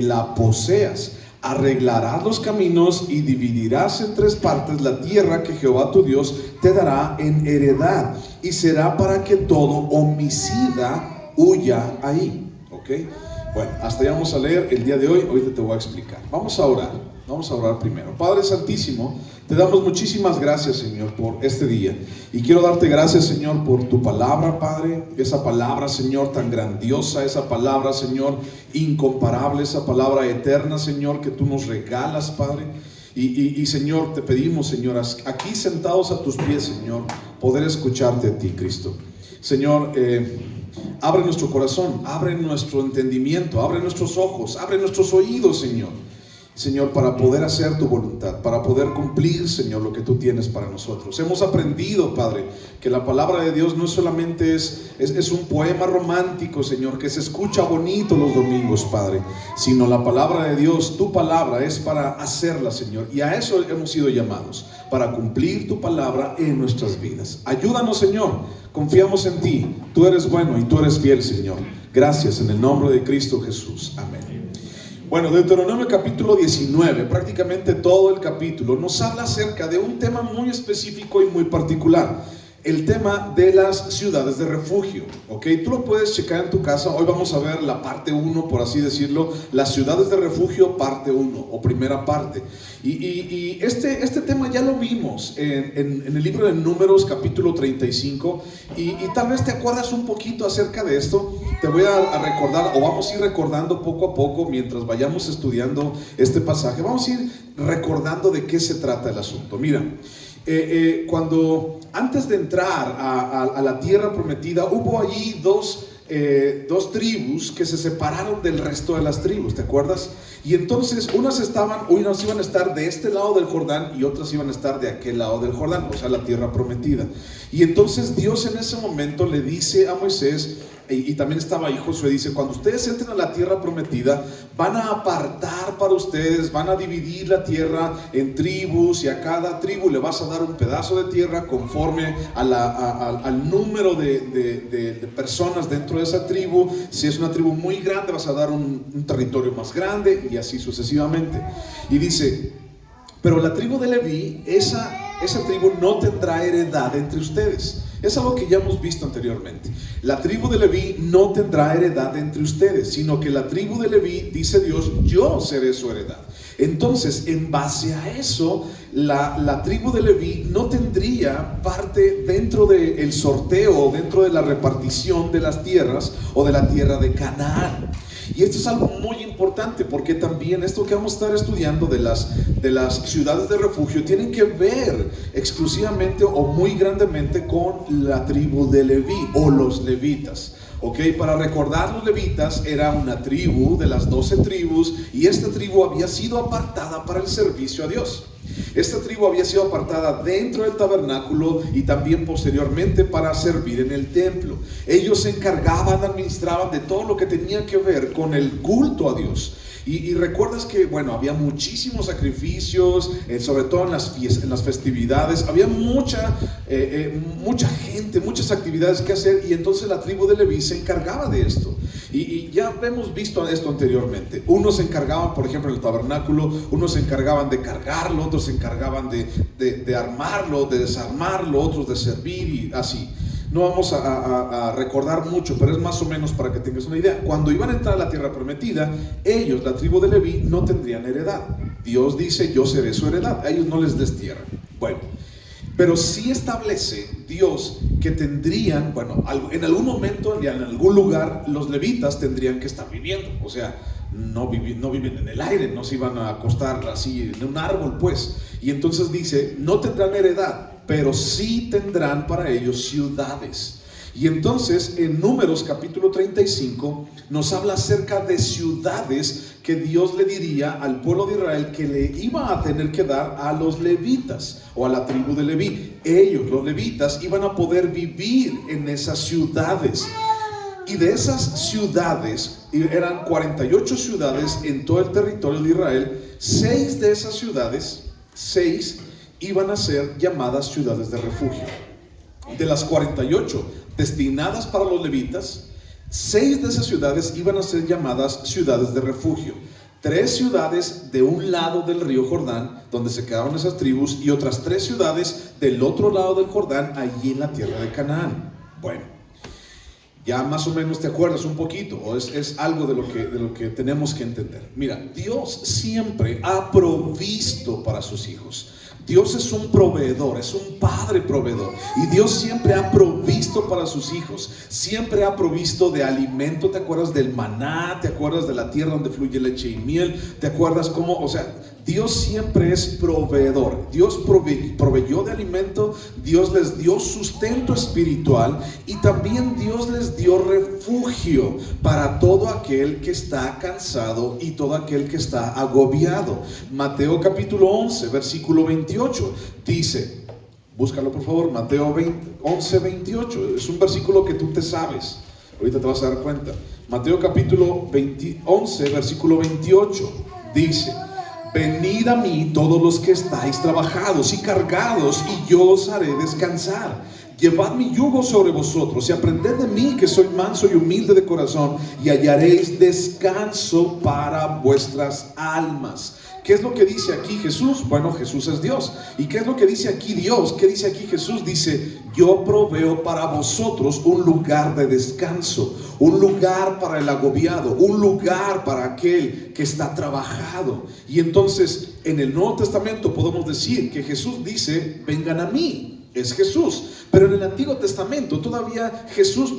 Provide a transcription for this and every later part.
la poseas. Arreglarás los caminos y dividirás en tres partes la tierra que Jehová tu Dios te dará en heredad, y será para que todo homicida huya ahí. ¿Ok? Bueno, hasta ya vamos a leer el día de hoy. Ahorita te voy a explicar. Vamos a orar primero. Padre Santísimo, te damos muchísimas gracias, Señor, por este día. Y quiero darte gracias, Señor, por tu palabra, Padre. Esa palabra, Señor, tan grandiosa. Esa palabra, Señor, incomparable. Esa palabra eterna, Señor, que tú nos regalas, Padre. Y Señor, te pedimos, Señor, aquí sentados a tus pies, Señor, poder escucharte a ti, Cristo. Señor, abre nuestro corazón, abre nuestro entendimiento, abre nuestros ojos, abre nuestros oídos, Señor. Señor, para poder hacer tu voluntad, para poder cumplir, Señor, lo que tú tienes para nosotros. Hemos aprendido, Padre, que la palabra de Dios no solamente es un poema romántico, Señor, que se escucha bonito los domingos, Padre, sino la palabra de Dios, tu palabra, es para hacerla, Señor. Y a eso hemos sido llamados, para cumplir tu palabra en nuestras vidas. Ayúdanos, Señor, confiamos en ti. Tú eres bueno y tú eres fiel, Señor. Gracias en el nombre de Cristo Jesús. Amén. Bueno, Deuteronomio capítulo 19, prácticamente todo el capítulo nos habla acerca de un tema muy específico y muy particular. El tema de las ciudades de refugio. ¿Ok? Tú lo puedes checar en tu casa. Hoy vamos a ver la parte 1, por así decirlo. Las ciudades de refugio, parte 1 o primera parte. Y este tema ya lo vimos en el libro de Números capítulo 35. Y tal vez te acuerdas un poquito acerca de esto. Te voy a recordar, o vamos a ir recordando poco a poco mientras vayamos estudiando este pasaje. Vamos a ir recordando de qué se trata el asunto. Mira, cuando antes de entrar a la tierra prometida, hubo allí dos tribus que se separaron del resto de las tribus, ¿te acuerdas? Y entonces unas iban a estar de este lado del Jordán y otras iban a estar de aquel lado del Jordán, o sea, la tierra prometida. Y entonces Dios en ese momento le dice a Moisés, y también estaba ahí Josué, dice: cuando ustedes entren a la tierra prometida, van a apartar para ustedes, van a dividir la tierra en tribus, y a cada tribu le vas a dar un pedazo de tierra conforme al número de personas dentro de esa tribu. Si es una tribu muy grande, vas a dar un territorio más grande, y así sucesivamente. Y dice: pero la tribu de Leví, esa tribu no tendrá heredad entre ustedes. Es algo que ya hemos visto anteriormente. La tribu de Leví no tendrá heredad entre ustedes, sino que la tribu de Leví, dice Dios, yo seré su heredad. Entonces, en base a eso, la tribu de Leví no tendría parte dentro del sorteo, dentro de la repartición de las tierras o de la tierra de Canaán. Y esto es algo muy importante, porque también esto que vamos a estar estudiando de las ciudades de refugio tienen que ver exclusivamente o muy grandemente con la tribu de Leví o los levitas. Ok, para recordar, los levitas era una tribu de las 12 tribus, y esta tribu había sido apartada para el servicio a Dios. Esta tribu había sido apartada dentro del tabernáculo y también posteriormente para servir en el templo. Ellos se encargaban, administraban de todo lo que tenía que ver con el culto a Dios. Y recuerdas que, bueno, había muchísimos sacrificios, sobre todo en las festividades. Había mucha gente, muchas actividades que hacer, y entonces la tribu de Leví se encargaba de esto. Y ya hemos visto esto anteriormente. Unos se encargaban, por ejemplo, en el tabernáculo, unos se encargaban de cargarlo, otros se encargaban de armarlo, de desarmarlo, otros de servir, y así. No vamos a recordar mucho, pero es más o menos para que tengas una idea. Cuando iban a entrar a la tierra prometida, ellos, la tribu de Leví, no tendrían heredad. Dios dice: yo seré su heredad. A ellos no les des tierra. Bueno, pero sí establece Dios que tendrían, bueno, en algún momento y en algún lugar, los levitas tendrían que estar viviendo. O sea, no viven en el aire, no se iban a acostar así en un árbol, pues. Y entonces dice: no tendrán heredad, pero sí tendrán para ellos ciudades. Y entonces en Números capítulo 35 nos habla acerca de ciudades que Dios le diría al pueblo de Israel que le iba a tener que dar a los levitas o a la tribu de Leví. Ellos, los levitas, iban a poder vivir en esas ciudades. Y de esas ciudades, eran 48 ciudades en todo el territorio de Israel. 6 de esas ciudades, 6 iban a ser llamadas ciudades de refugio. De las 48 destinadas para los levitas, 6 de esas ciudades iban a ser llamadas ciudades de refugio. 3 ciudades de un lado del río Jordán, donde se quedaron esas tribus, y otras 3 ciudades del otro lado del Jordán, allí en la tierra de Canaán. Bueno, ya más o menos te acuerdas un poquito, o es algo de lo que tenemos que entender. Mira, Dios siempre ha provisto para sus hijos. Dios es un proveedor, es un padre proveedor, y Dios siempre ha provisto para sus hijos, siempre ha provisto de alimento. ¿Te acuerdas del maná? ¿Te acuerdas de la tierra donde fluye leche y miel? ¿Te acuerdas cómo? O sea, Dios siempre es proveedor. Dios proveyó de alimento, Dios les dio sustento espiritual, y también Dios les dio refugio para todo aquel que está cansado y todo aquel que está agobiado. Mateo capítulo 11, versículo 28 dice, búscalo por favor, Mateo 11, 28, es un versículo que tú te sabes, ahorita te vas a dar cuenta. Mateo capítulo 11, versículo 28 dice: venid a mí todos los que estáis trabajados y cargados, y yo os haré descansar. Llevad mi yugo sobre vosotros y aprended de mí, que soy manso y humilde de corazón, y hallaréis descanso para vuestras almas. ¿Qué es lo que dice aquí Jesús? Bueno, Jesús es Dios. ¿Y qué es lo que dice aquí Dios? ¿Qué dice aquí Jesús? Dice: yo proveo para vosotros un lugar de descanso, un lugar para el agobiado, un lugar para aquel que está trabajado. Y entonces en el Nuevo Testamento podemos decir que Jesús dice: vengan a mí. Es Jesús. Pero en el Antiguo Testamento todavía Jesús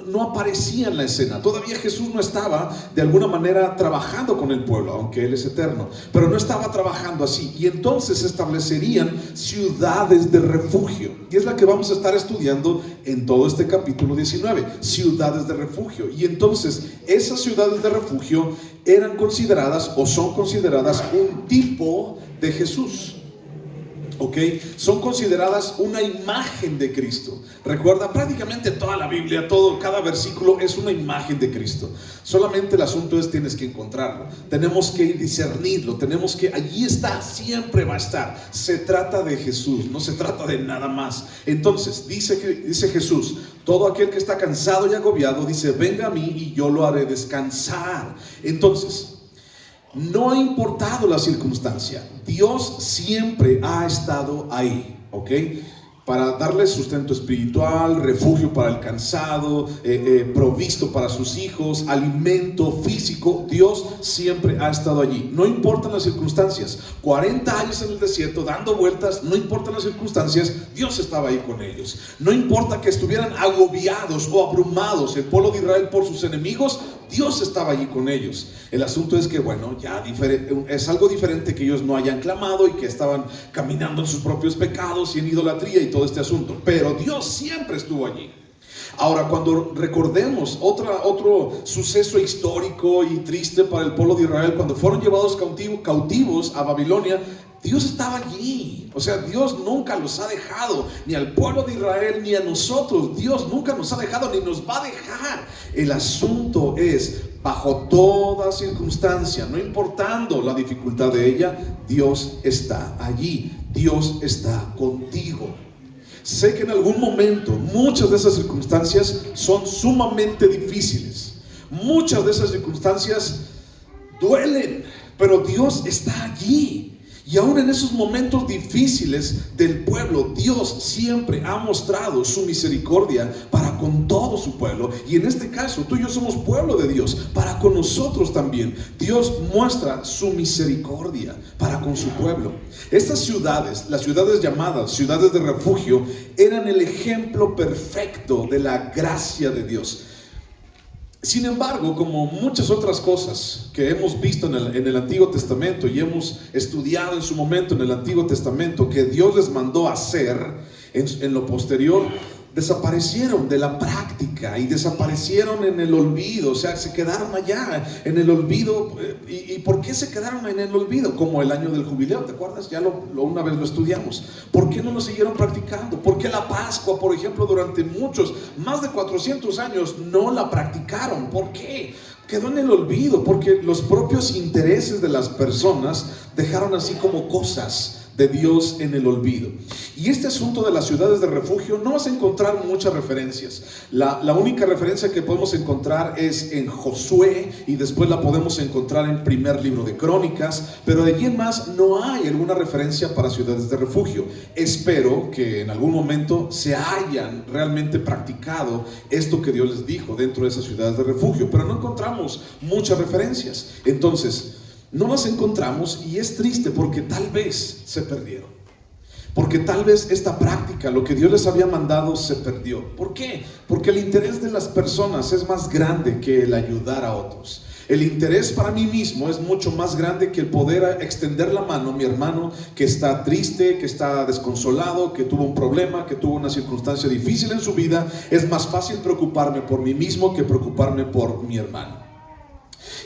no aparecía en la escena. Todavía Jesús no estaba de alguna manera trabajando con el pueblo, aunque Él es eterno, pero no estaba trabajando así. Y entonces se establecerían ciudades de refugio, y es la que vamos a estar estudiando en todo este capítulo 19, ciudades de refugio. Y entonces esas ciudades de refugio eran consideradas, o son consideradas, un tipo de Jesús. ¿Ok? Son consideradas una imagen de Cristo. Recuerda, prácticamente toda la Biblia, cada versículo es una imagen de Cristo. Solamente el asunto es, tienes que encontrarlo. Tenemos que discernirlo. Tenemos que, allí está, siempre va a estar. Se trata de Jesús, no se trata de nada más. Entonces, dice Jesús: todo aquel que está cansado y agobiado, dice, venga a mí y yo lo haré descansar. Entonces, no ha importado la circunstancia, Dios siempre ha estado ahí, ¿ok? Para darle sustento espiritual, refugio para el cansado, provisto para sus hijos, alimento físico. Dios siempre ha estado allí. No importan las circunstancias. 40 años en el desierto dando vueltas, no importan las circunstancias, Dios estaba ahí con ellos. No importa que estuvieran agobiados o abrumados el pueblo de Israel por sus enemigos, Dios estaba allí con ellos. El asunto es que, bueno, ya es algo diferente que ellos no hayan clamado y que estaban caminando en sus propios pecados y en idolatría y todo este asunto. Pero Dios siempre estuvo allí. Ahora, cuando recordemos otro suceso histórico y triste para el pueblo de Israel, cuando fueron llevados cautivos a Babilonia, Dios estaba allí. O sea, Dios nunca los ha dejado, ni al pueblo de Israel, ni a nosotros. Dios nunca nos ha dejado, ni nos va a dejar. El asunto es, bajo toda circunstancia, no importando la dificultad de ella, Dios está allí. Dios está contigo. Sé que en algún momento muchas de esas circunstancias son sumamente difíciles. Muchas de esas circunstancias duelen, pero Dios está allí. Y aún en esos momentos difíciles del pueblo, Dios siempre ha mostrado su misericordia para con todo su pueblo. Y en este caso, tú y yo somos pueblo de Dios, para con nosotros también. Dios muestra su misericordia para con su pueblo. Estas ciudades, las ciudades llamadas ciudades de refugio, eran el ejemplo perfecto de la gracia de Dios. Sin embargo, como muchas otras cosas que hemos visto en el Antiguo Testamento y hemos estudiado en su momento en el Antiguo Testamento, que Dios les mandó hacer en lo posterior, desaparecieron de la práctica y desaparecieron en el olvido. O sea, se quedaron allá en el olvido. ¿Y por qué se quedaron en el olvido? Como el año del jubileo, ¿te acuerdas? Ya una vez lo estudiamos. ¿Por qué no lo siguieron practicando? ¿Por qué la Pascua, por ejemplo, durante más de 400 años no la practicaron? ¿Por qué? Quedó en el olvido, porque los propios intereses de las personas dejaron así como cosas de Dios en el olvido. Y este asunto de las ciudades de refugio no vas a encontrar muchas referencias. La única referencia que podemos encontrar es en Josué, y después la podemos encontrar en primer libro de Crónicas, pero de allí en más no hay alguna referencia para ciudades de refugio. Espero que en algún momento se hayan realmente practicado esto que Dios les dijo dentro de esas ciudades de refugio, pero no encontramos muchas referencias. Entonces no las encontramos, y es triste porque tal vez se perdieron, porque tal vez esta práctica, lo que Dios les había mandado, se perdió. ¿Por qué? Porque el interés de las personas es más grande que el ayudar a otros. El interés para mí mismo es mucho más grande que el poder extender la mano a mi hermano que está triste, que está desconsolado, que tuvo un problema, que tuvo una circunstancia difícil en su vida. Es más fácil preocuparme por mí mismo que preocuparme por mi hermano.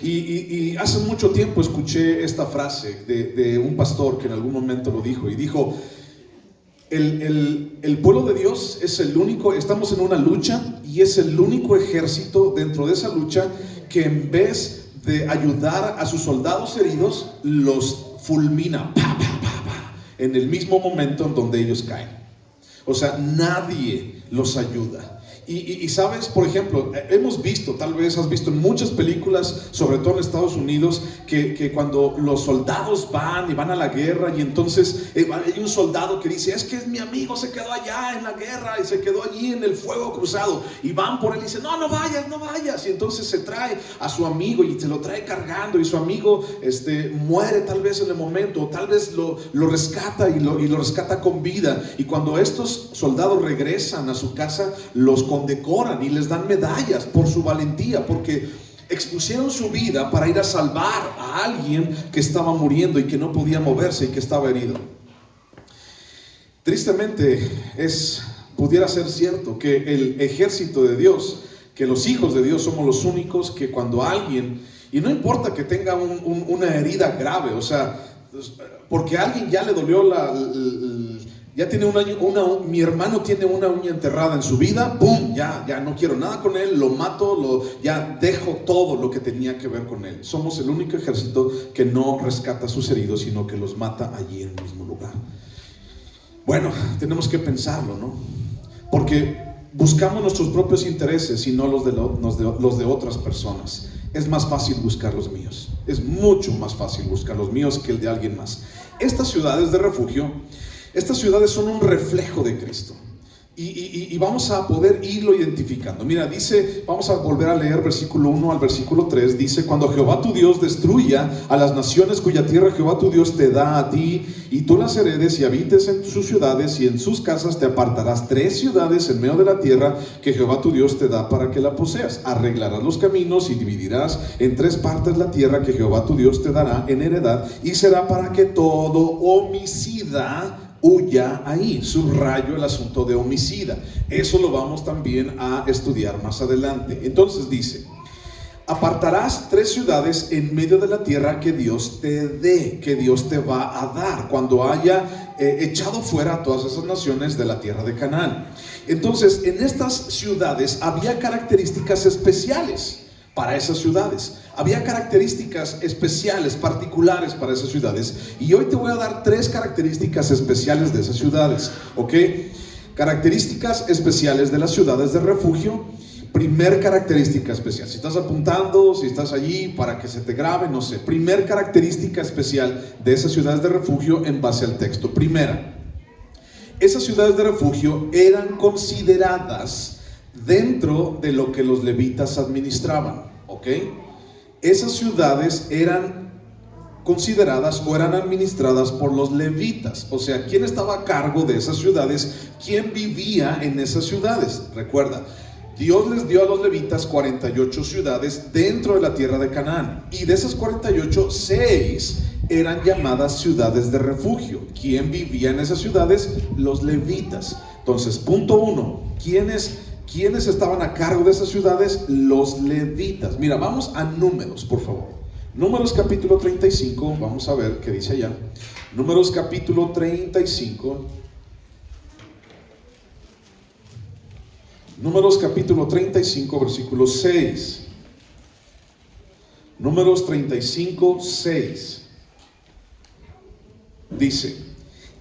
Y hace mucho tiempo escuché esta frase de un pastor que en algún momento lo dijo, y dijo: el pueblo de Dios es el único, estamos en una lucha, y es el único ejército dentro de esa lucha que en vez de ayudar a sus soldados heridos, los fulmina en el mismo momento en donde ellos caen. O sea, nadie los ayuda. Y sabes, por ejemplo, hemos visto, tal vez has visto en muchas películas, sobre todo en Estados Unidos, que cuando los soldados van a la guerra, y entonces hay un soldado que dice: es que mi amigo se quedó allá en la guerra y se quedó allí en el fuego cruzado, y van por él y dicen: no vayas, y entonces se trae a su amigo y se lo trae cargando, y su amigo muere tal vez en el momento, o tal vez lo rescata y lo rescata con vida. Y cuando estos soldados regresan a su casa, los condecoran y les dan medallas por su valentía, porque expusieron su vida para ir a salvar a alguien que estaba muriendo y que no podía moverse y que estaba herido. Tristemente pudiera ser cierto que el ejército de Dios, que los hijos de Dios somos los únicos que cuando alguien, y no importa que tenga una herida grave, o sea, porque a alguien ya le dolió ya tiene mi hermano tiene una uña enterrada en su vida, ¡pum! Ya no quiero nada con él, lo mato, ya dejo todo lo que tenía que ver con él. Somos el único ejército que no rescata a sus heridos, sino que los mata allí en el mismo lugar. Bueno, tenemos que pensarlo, ¿no? Porque buscamos nuestros propios intereses y no los de otras personas. Es más fácil buscar los míos, es mucho más fácil buscar los míos que el de alguien más. Estas ciudades de refugio, estas ciudades son un reflejo de Cristo, y vamos a poder irlo identificando. Mira, dice, vamos a volver a leer versículo 1 al versículo 3. Dice: cuando Jehová tu Dios destruya a las naciones cuya tierra Jehová tu Dios te da a ti, y tú las heredes y habites en sus ciudades y en sus casas, te apartarás 3 ciudades en medio de la tierra que Jehová tu Dios te da para que la poseas. Arreglarás los caminos y dividirás en 3 partes la tierra que Jehová tu Dios te dará en heredad, y será para que todo homicida huya ahí. Subrayo el asunto de homicida. Eso lo vamos también a estudiar más adelante. Entonces dice: apartarás 3 ciudades en medio de la tierra que Dios te dé, que Dios te va a dar, cuando haya echado fuera a todas esas naciones de la tierra de Canaán. Entonces, en estas ciudades había características especiales para esas ciudades. Había características especiales, particulares para esas ciudades. Y hoy te voy a dar 3 características especiales de esas ciudades, ¿ok? Características especiales de las ciudades de refugio. Primer característica especial. Si estás apuntando, si estás allí para que se te grabe, no sé. Primer característica especial de esas ciudades de refugio en base al texto. Primera, esas ciudades de refugio eran consideradas dentro de lo que los levitas administraban, ¿ok? Esas ciudades eran consideradas o eran administradas por los levitas. O sea, ¿quién estaba a cargo de esas ciudades? ¿Quién vivía en esas ciudades? Recuerda, Dios les dio a los levitas 48 ciudades dentro de la tierra de Canaán, y de esas 48, 6 eran llamadas ciudades de refugio. ¿Quién vivía en esas ciudades? Los levitas. Entonces, punto 1, ¿quiénes estaban a cargo de esas ciudades? Los levitas. Mira, vamos a Números, por favor. Números capítulo 35, vamos a ver qué dice allá. Números capítulo 35. Números capítulo 35, versículo 6. Números 35, 6. Dice: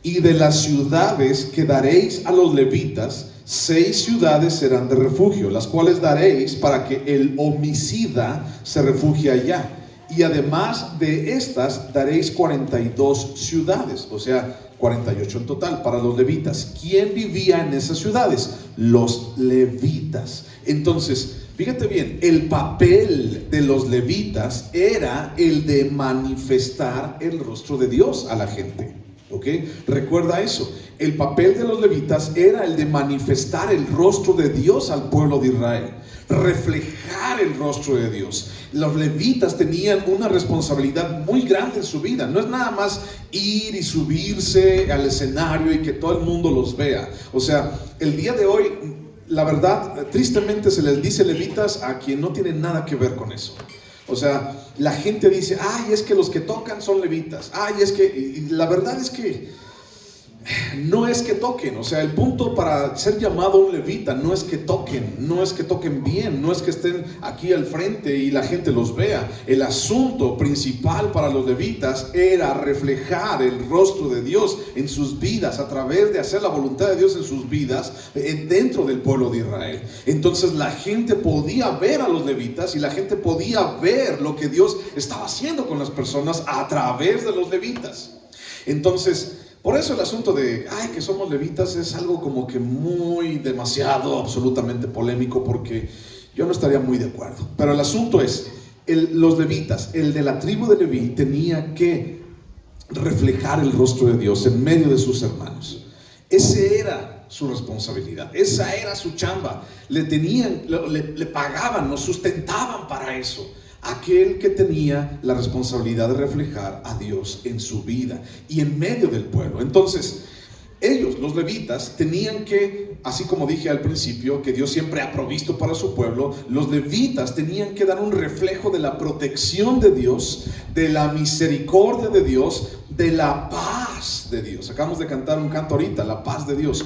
Y de las ciudades que daréis a los levitas, 6 ciudades serán de refugio, las cuales daréis para que el homicida se refugie allá. Y además de estas daréis 42 ciudades, o sea, 48 en total para los levitas. ¿Quién vivía en esas ciudades? Los levitas. Entonces, fíjate bien, el papel de los levitas era el de manifestar el rostro de Dios a la gente. ¿Ok? Recuerda eso. El papel de los levitas era el de manifestar el rostro de Dios al pueblo de Israel, reflejar el rostro de Dios. Los levitas tenían una responsabilidad muy grande en su vida. No es nada más ir y subirse al escenario y que todo el mundo los vea. O sea, el día de hoy, la verdad, tristemente se les dice levitas a quien no tienen nada que ver con eso. O sea, la gente dice, ay, es que los que tocan son levitas. Ay, es que, y la verdad es que no es que toquen. O sea, el punto para ser llamado un levita no es que toquen, no es que toquen bien, no es que estén aquí al frente y la gente los vea. El asunto principal para los levitas era reflejar el rostro de Dios en sus vidas, a través de hacer la voluntad de Dios en sus vidas dentro del pueblo de Israel. Entonces la gente podía ver a los levitas y la gente podía ver lo que Dios estaba haciendo con las personas a través de los levitas. Entonces, por eso el asunto de, ay, que somos levitas es algo como que muy demasiado, absolutamente polémico, porque yo no estaría muy de acuerdo. Pero el asunto es, los levitas, el de la tribu de Leví, tenía que reflejar el rostro de Dios en medio de sus hermanos. Ese era su responsabilidad, esa era su chamba. Le pagaban, nos sustentaban para eso. Aquel que tenía la responsabilidad de reflejar a Dios en su vida y en medio del pueblo. Entonces, ellos, los levitas, tenían que, así como dije al principio, que Dios siempre ha provisto para su pueblo, los levitas tenían que dar un reflejo de la protección de Dios, de la misericordia de Dios, de la paz de Dios. Acabamos de cantar un canto ahorita, la paz de Dios,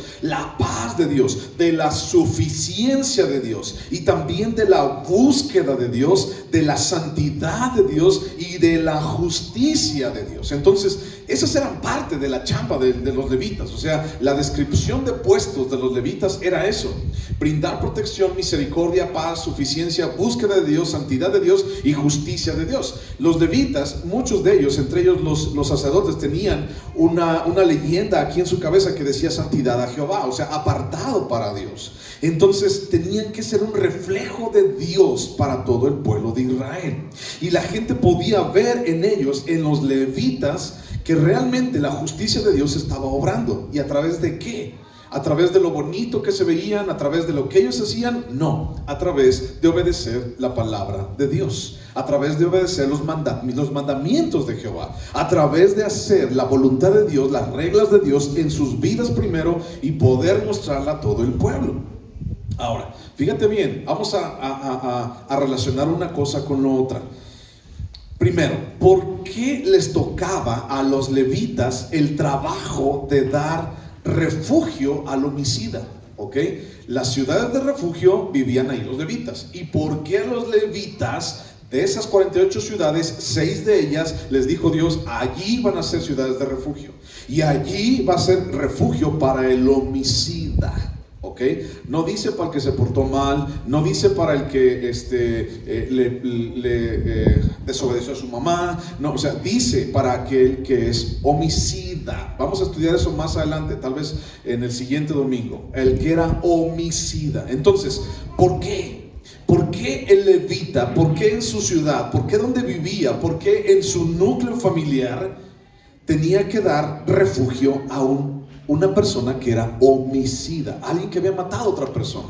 de la suficiencia de Dios y también de la búsqueda de Dios, de la santidad de Dios y de la justicia de Dios. Entonces, esas eran parte de la chamba de los levitas. O sea, la descripción de puestos de los levitas era eso: brindar protección, misericordia, paz, suficiencia, búsqueda de Dios, santidad de Dios y justicia de Dios. Los levitas, muchos de ellos, entre ellos los sacerdotes, tenían una leyenda aquí en su cabeza que decía santidad a Jehová, o sea, apartado para Dios. Entonces tenían que ser un reflejo de Dios para todo el pueblo de Israel. Y la gente podía ver en ellos, en los levitas, que realmente la justicia de Dios estaba obrando. ¿Y a través de qué? ¿A través de lo bonito que se veían? ¿A través de lo que ellos hacían? No, a través de obedecer la palabra de Dios, a través de obedecer los mandamientos de Jehová, a través de hacer la voluntad de Dios, las reglas de Dios en sus vidas primero y poder mostrarla a todo el pueblo. Ahora, fíjate bien, vamos a relacionar una cosa con la otra. Primero, ¿por qué les tocaba a los levitas el trabajo de dar refugio al homicida? ¿Ok? Las ciudades de refugio vivían ahí los levitas. ¿Y por qué los levitas, de esas 48 ciudades, 6 de ellas les dijo Dios, allí van a ser ciudades de refugio? Y allí va a ser refugio para el homicida. ¿Ok? No dice para el que se portó mal, no dice para el que desobedeció a su mamá, no, o sea, dice para aquel que es homicida. Vamos a estudiar eso más adelante, tal vez en el siguiente domingo, el que era homicida. Entonces, ¿por qué? ¿Por qué el levita? ¿Por qué en su ciudad? ¿Por qué donde vivía? ¿Por qué en su núcleo familiar tenía que dar refugio a una persona que era homicida, alguien que había matado a otra persona?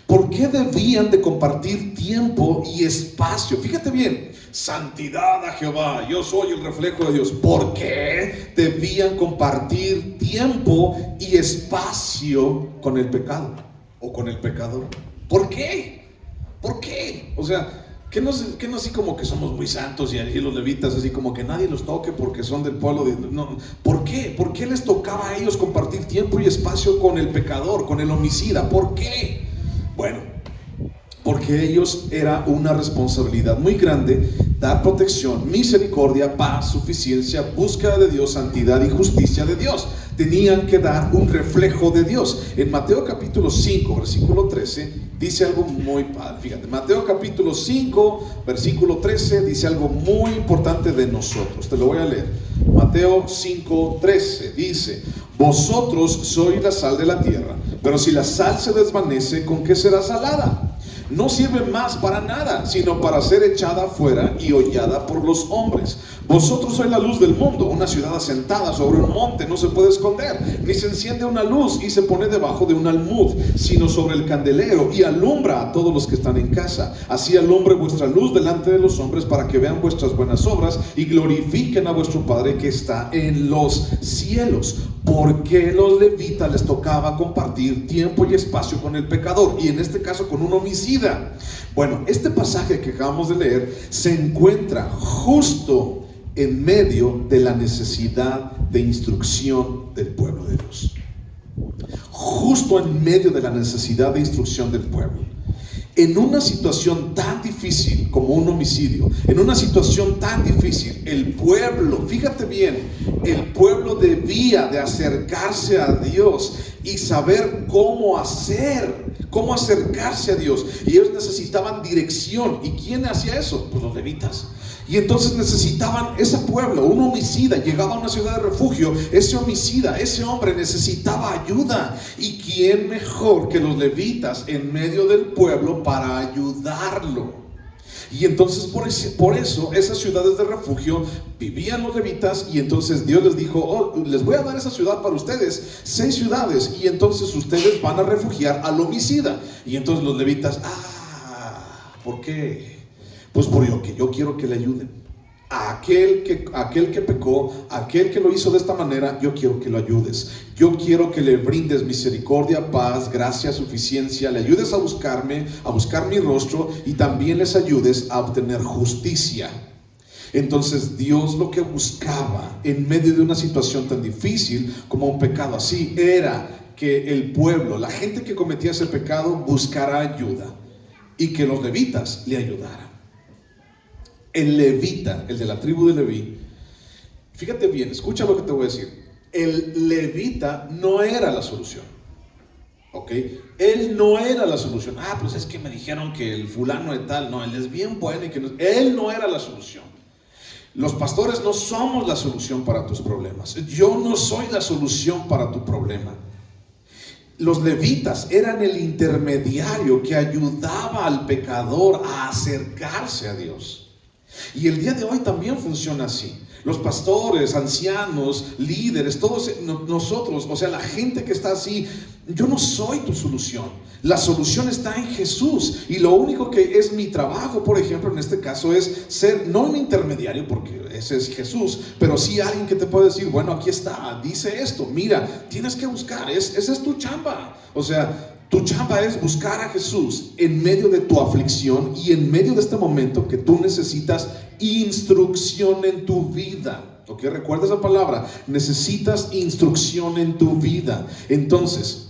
¿Por qué debían de compartir tiempo y espacio? Fíjate bien, santidad a Jehová, yo soy el reflejo de Dios. ¿Por qué debían compartir tiempo y espacio con el pecado o con el pecador? ¿Por qué? ¿Por qué? O sea, que no así como que somos muy santos y allí los levitas así como que nadie los toque porque son del pueblo de... No. ¿Por qué? ¿Por qué les tocaba a ellos compartir tiempo y espacio con el pecador, con el homicida? ¿Por qué? Bueno, porque ellos era una responsabilidad muy grande dar protección, misericordia, paz, suficiencia, búsqueda de Dios, santidad y justicia de Dios. Tenían que dar un reflejo de Dios. En Mateo capítulo 5, versículo 13, dice algo muy padre. Fíjate, Mateo capítulo 5, versículo 13, dice algo muy importante de nosotros. Te lo voy a leer. Mateo 5, 13 dice: vosotros sois la sal de la tierra, pero si la sal se desvanece, ¿con qué será salada? No sirve más para nada, sino para ser echada afuera y hollada por los hombres. Vosotros sois la luz del mundo. Una ciudad asentada sobre un monte no se puede esconder, ni se enciende una luz y se pone debajo de un almud, sino sobre el candelero, y alumbra a todos los que están en casa. Así alumbre vuestra luz delante de los hombres, para que vean vuestras buenas obras y glorifiquen a vuestro Padre que está en los cielos. Porque los levitas les tocaba compartir tiempo y espacio con el pecador, y en este caso con un homicida. Bueno, este pasaje que acabamos de leer se encuentra justo en medio de la necesidad de instrucción del pueblo de Dios. Justo en medio de la necesidad de instrucción del pueblo. En una situación tan difícil como un homicidio, en una situación tan difícil, el pueblo, fíjate bien, el pueblo debía de acercarse a Dios y saber cómo acercarse a Dios. Y ellos necesitaban dirección. ¿Y quién hacía eso? Pues los levitas. Y entonces necesitaban ese pueblo, un homicida llegaba a una ciudad de refugio, ese homicida, ese hombre necesitaba ayuda. ¿Y quién mejor que los levitas en medio del pueblo para ayudarlo? Y entonces por eso esas ciudades de refugio vivían los levitas, y entonces Dios les dijo: oh, les voy a dar esa ciudad para ustedes, 6 ciudades, y entonces ustedes van a refugiar al homicida. Y entonces los levitas: ¿por qué? Pues porque yo quiero que le ayuden a aquel que pecó, aquel que lo hizo de esta manera. Yo quiero que lo ayudes, yo quiero que le brindes misericordia, paz, gracia, suficiencia, le ayudes a buscarme, a buscar mi rostro, y también les ayudes a obtener justicia. Entonces Dios lo que buscaba en medio de una situación tan difícil como un pecado así, era que el pueblo, la gente que cometía ese pecado, buscara ayuda, y que los levitas le ayudaran. El levita, el de la tribu de Leví, fíjate bien, escucha lo que te voy a decir. El levita no era la solución, ¿ok? Él no era la solución. Pues es que me dijeron que el fulano de tal, no, él es bien bueno, y que no, él no era la solución. Los pastores no somos la solución para tus problemas. Yo no soy la solución para tu problema. Los levitas eran el intermediario que ayudaba al pecador a acercarse a Dios. Y el día de hoy también funciona así. Los pastores, ancianos, líderes, todos nosotros, o sea, la gente que está así, yo no soy tu solución. La solución está en Jesús. Y lo único que es mi trabajo, por ejemplo, en este caso, es ser no un intermediario, porque ese es Jesús, pero sí alguien que te puede decir: bueno, aquí está, dice esto, mira, tienes que buscar, esa es tu chamba. O sea, tu chamba es buscar a Jesús en medio de tu aflicción y en medio de este momento que tú necesitas instrucción en tu vida. ¿Ok? Recuerda esa palabra, necesitas instrucción en tu vida. Entonces,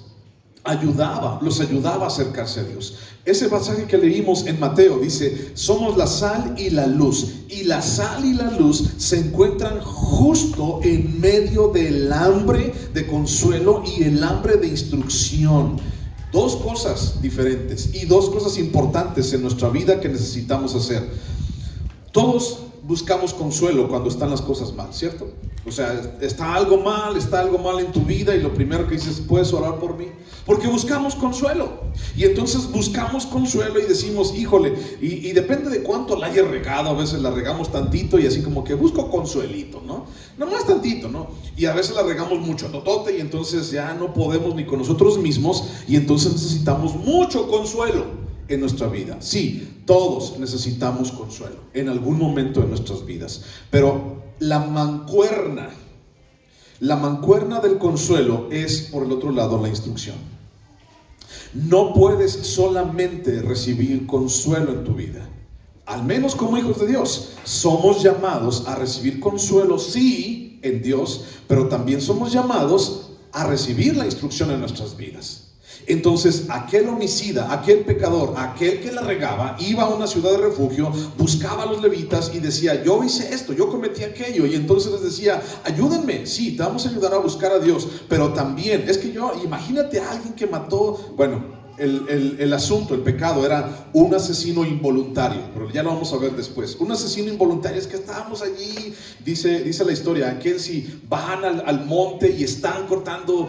los ayudaba a acercarse a Dios. Ese pasaje que leímos en Mateo dice: somos la sal y la luz. Y la sal y la luz se encuentran justo en medio del hambre de consuelo y el hambre de instrucción. Dos cosas diferentes y dos cosas importantes en nuestra vida que necesitamos hacer. Todos buscamos consuelo cuando están las cosas mal, ¿cierto? O sea, está algo mal en tu vida, y lo primero que dices: ¿puedes orar por mí? Porque buscamos consuelo. Y entonces buscamos consuelo y decimos: híjole, y depende de cuánto la haya regado. A veces la regamos tantito y así como que busco consuelito, ¿no? Nomás tantito, ¿no? Y a veces la regamos mucho, totote, y entonces ya no podemos ni con nosotros mismos, y entonces necesitamos mucho consuelo en nuestra vida. Sí, todos necesitamos consuelo en algún momento de nuestras vidas, pero la mancuerna del consuelo es, por el otro lado, la instrucción. No puedes solamente recibir consuelo en tu vida. Al menos como hijos de Dios, somos llamados a recibir consuelo, sí, en Dios, pero también somos llamados a recibir la instrucción en nuestras vidas. Entonces aquel homicida, aquel pecador, aquel que la regaba, iba a una ciudad de refugio, buscaba a los levitas y decía: yo hice esto, yo cometí aquello. Y entonces les decía: ayúdenme, sí, te vamos a ayudar a buscar a Dios, pero también, es que imagínate a alguien que mató, bueno, el asunto, el pecado era un asesino involuntario, pero ya lo vamos a ver después. Un asesino involuntario es que estábamos allí, dice la historia, aquel si van al monte y están cortando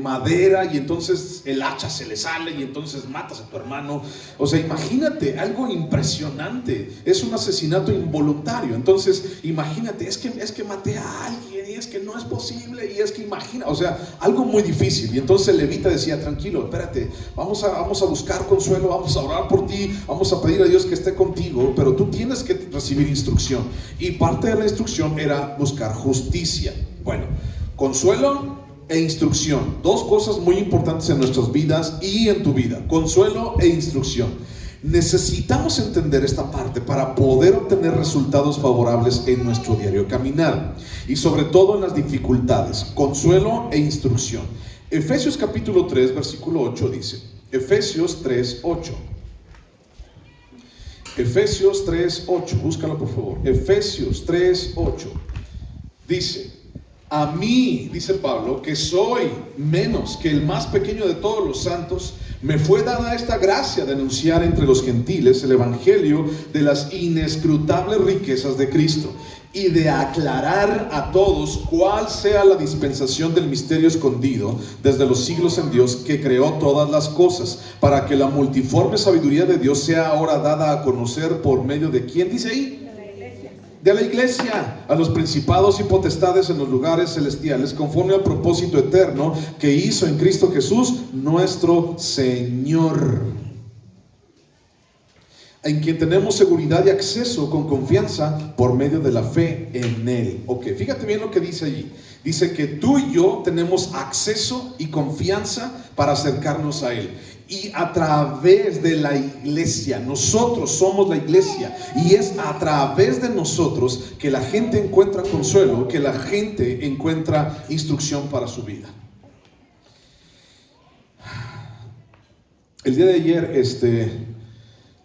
madera, y entonces el hacha se le sale y entonces matas a tu hermano. O sea, imagínate, algo impresionante, es un asesinato involuntario. Entonces imagínate, es que maté a alguien y es que no es posible, y es que imagina, o sea, algo muy difícil. Y entonces el levita decía: tranquilo, espérate, vamos a buscar consuelo, vamos a orar por ti, vamos a pedir a Dios que esté contigo, pero tú tienes que recibir instrucción. Y parte de la instrucción era buscar justicia. Bueno, consuelo e instrucción, dos cosas muy importantes en nuestras vidas y en tu vida: consuelo e instrucción. Necesitamos entender esta parte para poder obtener resultados favorables en nuestro diario caminar, y sobre todo en las dificultades. Consuelo e instrucción. Efesios capítulo 3 versículo 8 dice, Efesios 3, 8. Efesios 3, 8, búscalo por favor. Efesios 3, 8 dice: a mí, dice Pablo, que soy menos que el más pequeño de todos los santos, me fue dada esta gracia de anunciar entre los gentiles el evangelio de las inescrutables riquezas de Cristo, y de aclarar a todos cuál sea la dispensación del misterio escondido desde los siglos en Dios, que creó todas las cosas, para que la multiforme sabiduría de Dios sea ahora dada a conocer por medio de ¿quién dice ahí? De la iglesia, a los principados y potestades en los lugares celestiales, conforme al propósito eterno que hizo en Cristo Jesús nuestro Señor, en quien tenemos seguridad y acceso con confianza por medio de la fe en Él. Ok, fíjate bien lo que dice allí. Dice que tú y yo tenemos acceso y confianza para acercarnos a Él. Y a través de la iglesia, nosotros somos la iglesia, y es a través de nosotros que la gente encuentra consuelo, que la gente encuentra instrucción para su vida. El día de ayer,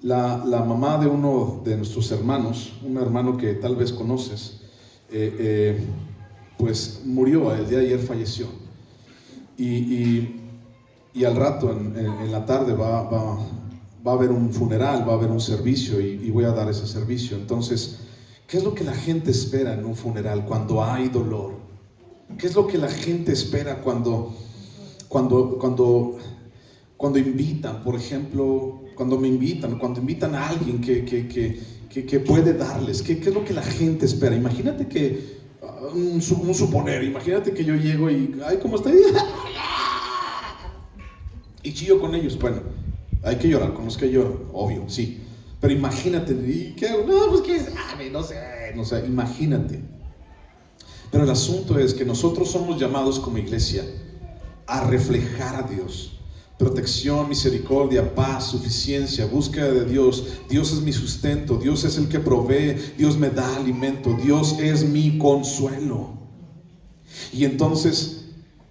la mamá de uno de nuestros hermanos, un hermano que tal vez conoces, pues murió. El día de ayer falleció, y al rato en la tarde va a haber un funeral, va a haber un servicio, y voy a dar ese servicio. Entonces, ¿qué es lo que la gente espera en un funeral cuando hay dolor? ¿Qué es lo que la gente espera cuando invitan, por ejemplo, cuando invitan a alguien que puede darles? ¿Qué es lo que la gente espera? Imagínate que, un suponer, imagínate que yo llego y, ay, ¿cómo está? Y chillo con ellos. Bueno, hay que llorar con los que lloran, obvio, sí. Pero imagínate, ¿y qué hago? No, pues qué sabe, no sé, imagínate. Pero el asunto es que nosotros somos llamados como iglesia a reflejar a Dios. Protección, misericordia, paz, suficiencia, búsqueda de Dios. Dios es mi sustento, Dios es el que provee, Dios me da alimento, Dios es mi consuelo. Y entonces,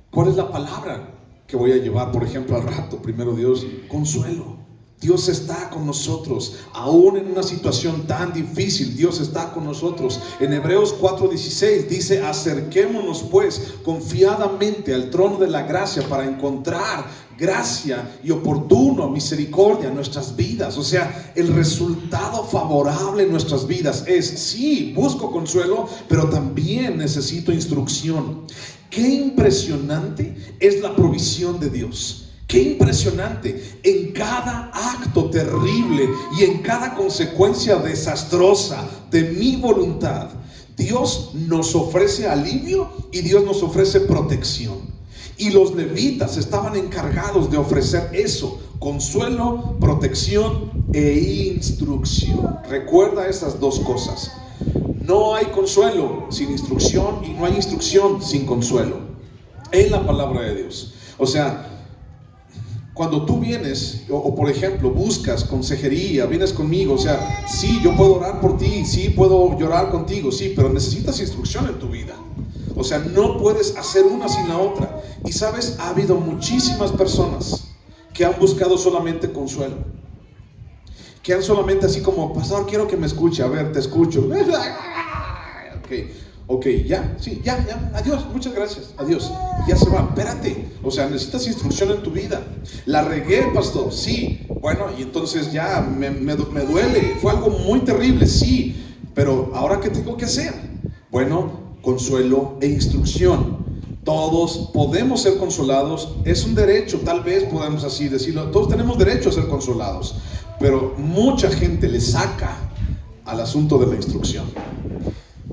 ¿cuál es la palabra que voy a llevar, por ejemplo, al rato? Primero Dios, consuelo. Dios está con nosotros, aún en una situación tan difícil. Dios está con nosotros. En Hebreos 4:16 dice: acerquémonos pues confiadamente al trono de la gracia para encontrar gracia y oportuno misericordia en nuestras vidas. O sea, el resultado favorable en nuestras vidas es: sí, busco consuelo, pero también necesito instrucción. Qué impresionante es la provisión de Dios. Qué impresionante, en cada acto terrible y en cada consecuencia desastrosa de mi voluntad, Dios nos ofrece alivio y Dios nos ofrece protección. Y los levitas estaban encargados de ofrecer eso: consuelo, protección e instrucción. Recuerda esas dos cosas. No hay consuelo sin instrucción, y no hay instrucción sin consuelo en la palabra de Dios. O sea, cuando tú vienes, o por ejemplo buscas consejería, vienes conmigo, o sea, sí, yo puedo orar por ti, sí, puedo llorar contigo, sí, pero necesitas instrucción en tu vida. O sea, no puedes hacer una sin la otra. Y sabes, ha habido muchísimas personas que han buscado solamente consuelo, que han solamente así como, pastor, quiero que me escuche, a ver, te escucho. Ok, ya, sí, ya, adiós, muchas gracias, adiós. Y ya se va, espérate, o sea, necesitas instrucción en tu vida. La regué, pastor, sí, bueno, y entonces ya me duele, fue algo muy terrible, sí, pero ahora ¿qué tengo que hacer? Bueno, consuelo e instrucción. Todos podemos ser consolados, es un derecho, tal vez podemos así decirlo, todos tenemos derecho a ser consolados, pero mucha gente le saca al asunto de la instrucción.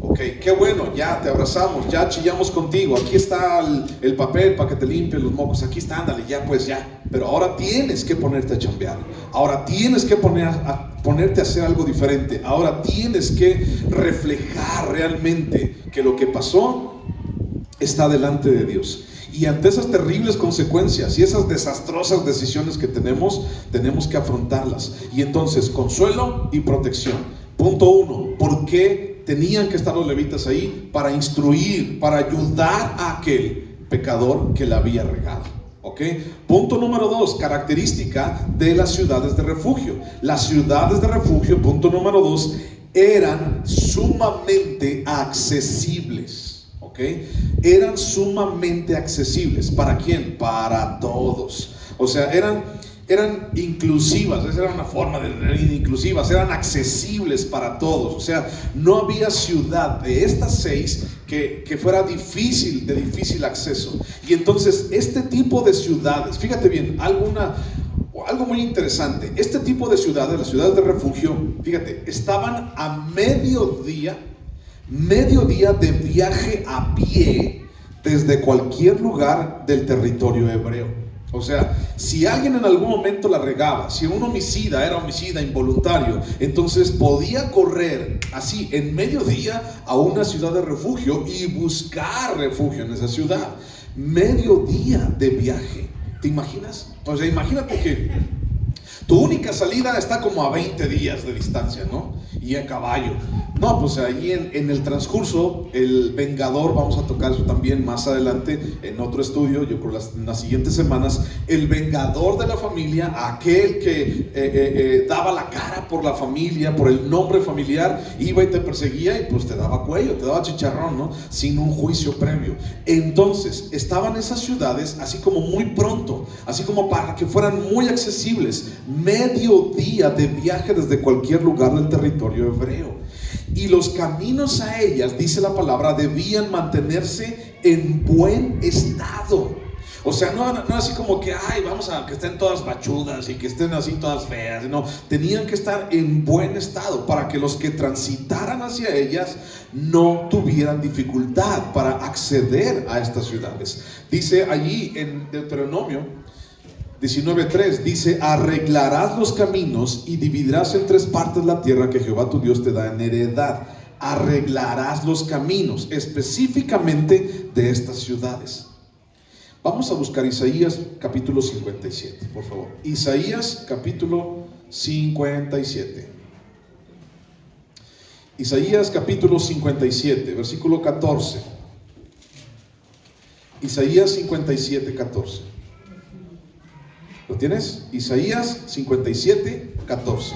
Ok, qué bueno, ya te abrazamos, ya chillamos contigo, aquí está el papel para que te limpien los mocos, aquí está, ándale, ya pues ya, pero ahora tienes que ponerte a chambear, ahora tienes que ponerte a hacer algo diferente, ahora tienes que reflejar realmente que lo que pasó está delante de Dios. Y ante esas terribles consecuencias y esas desastrosas decisiones que tenemos que afrontarlas. Y entonces, consuelo y protección. Punto 1, ¿por qué tenían que estar los levitas ahí? Para instruir, para ayudar a aquel pecador que la había regado. ¿Ok? Punto número 2, característica de las ciudades de refugio. Las ciudades de refugio, punto número 2, eran sumamente accesibles. ¿Okay? Eran sumamente accesibles. ¿Para quién? Para todos. O sea, eran inclusivas. Esa era una forma de inclusivas. Eran accesibles para todos. O sea, no había ciudad de estas 6 que fuera de difícil acceso. Y entonces este tipo de ciudades, fíjate bien, algo muy interesante. Este tipo de ciudades, las ciudades de refugio, fíjate, estaban a mediodía de viaje a pie desde cualquier lugar del territorio hebreo. O sea, si alguien en algún momento la regaba, si un homicida era homicida involuntario, entonces podía correr así en mediodía a una ciudad de refugio y buscar refugio en esa ciudad. Mediodía de viaje, ¿te imaginas? O sea, imagínate que tu única salida está como a 20 días de distancia, ¿no? Y a caballo. No, pues ahí en el transcurso, el vengador, vamos a tocar eso también más adelante en otro estudio, yo creo en las siguientes semanas, el vengador de la familia, aquel que daba la cara por la familia, por el nombre familiar, iba y te perseguía y pues te daba cuello, te daba chicharrón, ¿no? Sin un juicio previo. Entonces, estaban esas ciudades así como muy pronto, así como para que fueran muy accesibles, mediodía de viaje desde cualquier lugar del territorio hebreo. Y los caminos a ellas, dice la palabra, debían mantenerse en buen estado. O sea, no así como que, vamos a que estén todas machudas y que estén así todas feas. No, tenían que estar en buen estado para que los que transitaran hacia ellas no tuvieran dificultad para acceder a estas ciudades. Dice allí en Deuteronomio 19:3, dice: arreglarás los caminos y dividirás en 3 partes la tierra que Jehová tu Dios te da en heredad. Arreglarás los caminos específicamente de estas ciudades. Vamos a buscar Isaías capítulo 57, por favor. Isaías capítulo 57. Isaías capítulo 57, versículo 14. Isaías 57, 14. ¿Lo tienes? Isaías 57, 14.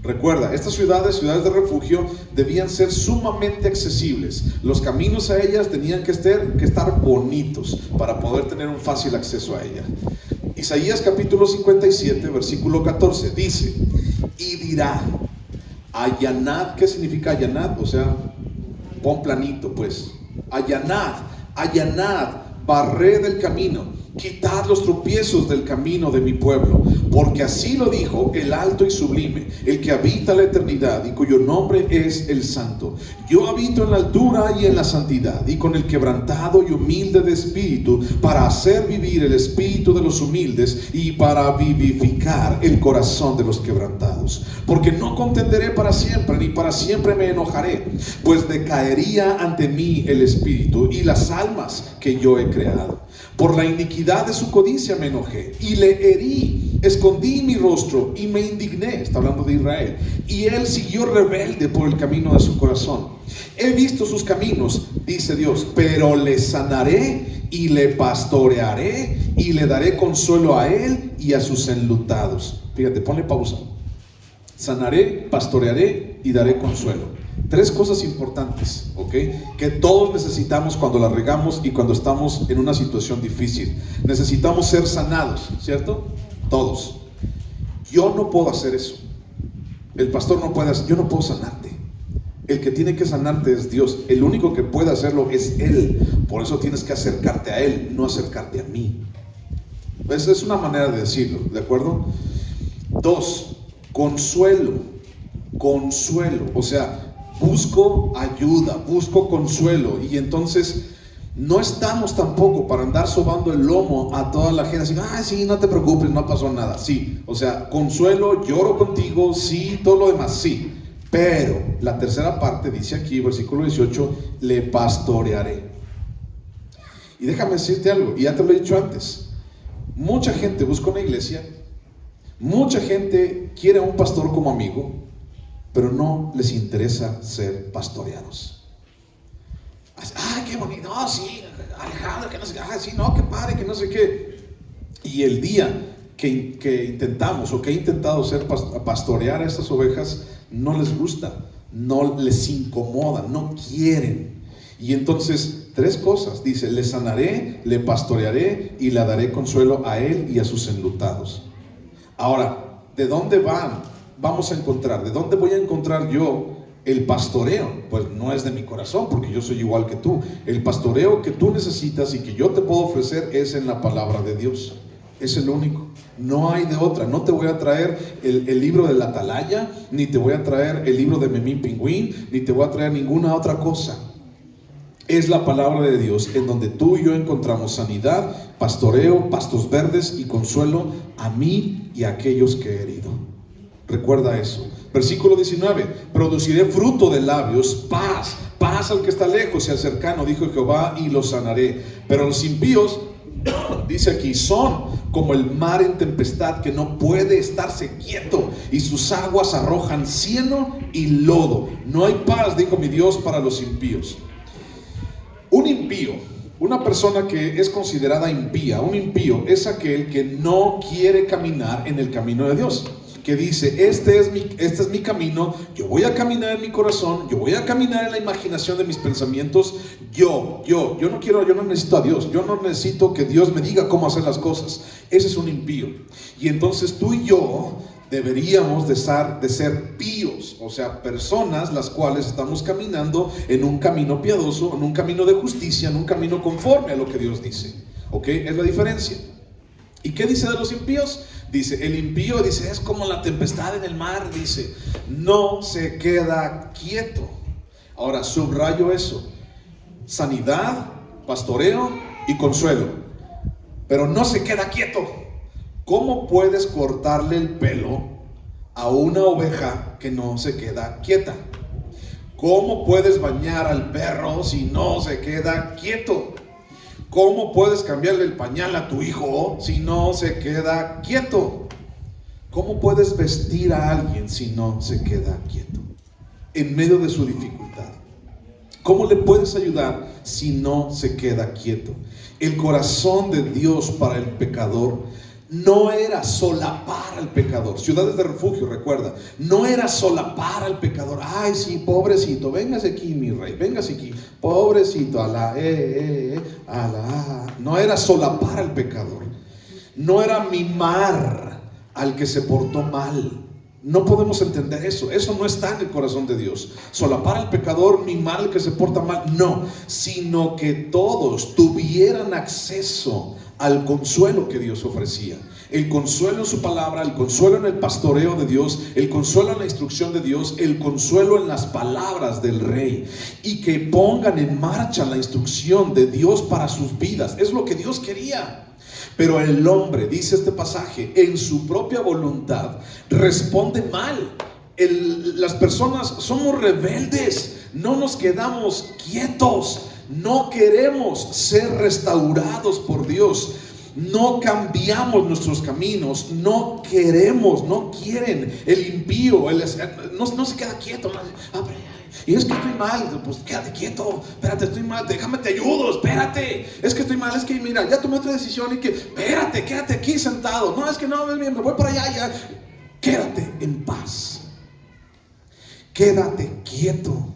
Recuerda, estas ciudades de refugio debían ser sumamente accesibles. Los caminos a ellas tenían que estar bonitos para poder tener un fácil acceso a ellas. Isaías capítulo 57, versículo 14 dice: y dirá, allanad. ¿Qué significa allanad? O sea, pon planito pues. Allanad, barred el camino, quitad los tropiezos del camino de mi pueblo, porque así lo dijo el alto y sublime, el que habita la eternidad y cuyo nombre es el Santo. Yo habito en la altura y en la santidad, y con el quebrantado y humilde de espíritu, para hacer vivir el espíritu de los humildes y para vivificar el corazón de los quebrantados. Porque no contenderé para siempre, ni para siempre me enojaré, pues decaería ante mí el espíritu y las almas que yo he creado. Por la iniquidad de su codicia me enojé y le herí escondí mi rostro y me indigné, está hablando de Israel, y él siguió rebelde por el camino de su corazón. He visto sus caminos, dice Dios, pero le sanaré y le pastorearé y le daré consuelo a él y a sus enlutados. Fíjate, ponle pausa. Sanaré, pastorearé y daré consuelo. 3 cosas importantes, ¿ok? Que todos necesitamos cuando la regamos y cuando estamos en una situación difícil. Necesitamos ser sanados, ¿cierto? Todos. Yo no puedo hacer eso. El pastor no puede hacer, yo no puedo sanarte. El que tiene que sanarte es Dios. El único que puede hacerlo es Él. Por eso tienes que acercarte a Él, no acercarte a mí. Esa es una manera de decirlo, ¿de acuerdo? 2, consuelo. Consuelo, o sea, busco ayuda, busco consuelo. Y entonces no estamos tampoco para andar sobando el lomo a toda la gente así, sí, no te preocupes, no pasó nada. Sí, o sea, consuelo, lloro contigo, sí, todo lo demás, sí. Pero la tercera parte dice aquí, versículo 18, le pastorearé. Y déjame decirte algo, y ya te lo he dicho antes, mucha gente busca una iglesia, mucha gente quiere a un pastor como amigo, pero no les interesa ser pastoreados. Qué bonito, no, sí, Alejandro, que no sé qué, sí, no, qué padre, que no sé qué. Y el día que intentamos o que he intentado pastorear a estas ovejas, no les gusta, no les incomoda, no quieren. Y entonces 3 cosas, dice, le sanaré, le pastorearé y le daré consuelo a él y a sus enlutados. Ahora, ¿de dónde vamos a encontrar? ¿De dónde voy a encontrar yo el pastoreo? Pues no es de mi corazón, porque yo soy igual que tú. El pastoreo que tú necesitas y que yo te puedo ofrecer es en la palabra de Dios. Es el único, no hay de otra. No te voy a traer el libro de la Atalaya, ni te voy a traer el libro de Memín Pingüín, ni te voy a traer ninguna otra cosa. Es la palabra de Dios en donde tú y yo encontramos sanidad, pastoreo, pastos verdes y consuelo a mí y a aquellos que he herido. Recuerda eso. Versículo 19, produciré fruto de labios, paz al que está lejos y al cercano, dijo Jehová, y los sanaré. Pero los impíos, dice aquí, son como el mar en tempestad que no puede estarse quieto, y sus aguas arrojan cieno y lodo. No hay paz, dijo mi Dios, para los impíos. Un impío, una persona que es considerada impía, un impío es aquel que no quiere caminar en el camino de Dios, que dice, este es mi camino, yo voy a caminar en mi corazón, yo voy a caminar en la imaginación de mis pensamientos, yo no necesito a Dios, yo no necesito que Dios me diga cómo hacer las cosas. Ese es un impío. Y entonces tú y yo deberíamos de ser píos, o sea, personas las cuales estamos caminando en un camino piadoso, en un camino de justicia, en un camino conforme a lo que Dios dice. ¿Ok? Es la diferencia. ¿Y qué dice de los impíos? Dice, el impío, dice, es como la tempestad en el mar, dice, no se queda quieto. Ahora, subrayo eso: sanidad, pastoreo y consuelo, pero no se queda quieto. ¿Cómo puedes cortarle el pelo a una oveja que no se queda quieta? ¿Cómo puedes bañar al perro si no se queda quieto? ¿Cómo puedes cambiarle el pañal a tu hijo si no se queda quieto? ¿Cómo puedes vestir a alguien si no se queda quieto en medio de su dificultad? ¿Cómo le puedes ayudar si no se queda quieto? El corazón de Dios para el pecador no era solapar al pecador. Ciudades de refugio, recuerda, no era solapar al pecador. Ay, sí, pobrecito, véngase aquí, mi rey, véngase aquí, pobrecito, alá, alá. No era solapar al pecador, no era mimar al que se portó mal. No podemos entender eso. Eso no está en el corazón de Dios. Solapar al pecador, mimar al que se porta mal, no, sino que todos tuvieran acceso al consuelo que Dios ofrecía. El consuelo en su palabra, el consuelo en el pastoreo de Dios, el consuelo en la instrucción de Dios, el consuelo en las palabras del rey, y que pongan en marcha la instrucción de Dios para sus vidas. Es lo que Dios quería. Pero el hombre, dice este pasaje, en su propia voluntad responde mal. Las personas somos rebeldes, no nos quedamos quietos, no queremos ser restaurados por Dios. no cambiamos nuestros caminos, no queremos, no quieren. El impío, no se queda quieto. Y es que estoy mal, pues quédate quieto, espérate, estoy mal, déjame te ayudo, espérate, es que estoy mal, es que mira, ya tomé otra decisión y que, espérate, quédate aquí sentado, no, es que no, me voy para allá, ya, quédate en paz, quédate quieto,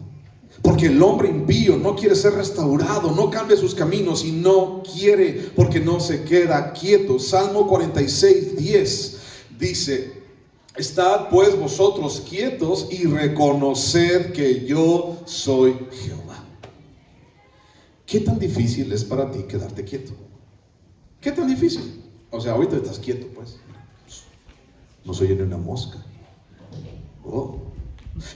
porque el hombre impío no quiere ser restaurado, no cambia sus caminos y no quiere, porque no se queda quieto. Salmo 46:10 dice: estad pues vosotros quietos y reconoced que yo soy Jehová. ¿Qué tan difícil es para ti quedarte quieto? ¿Qué tan difícil? O sea, ahorita estás quieto, pues. No soy ni una mosca. Oh.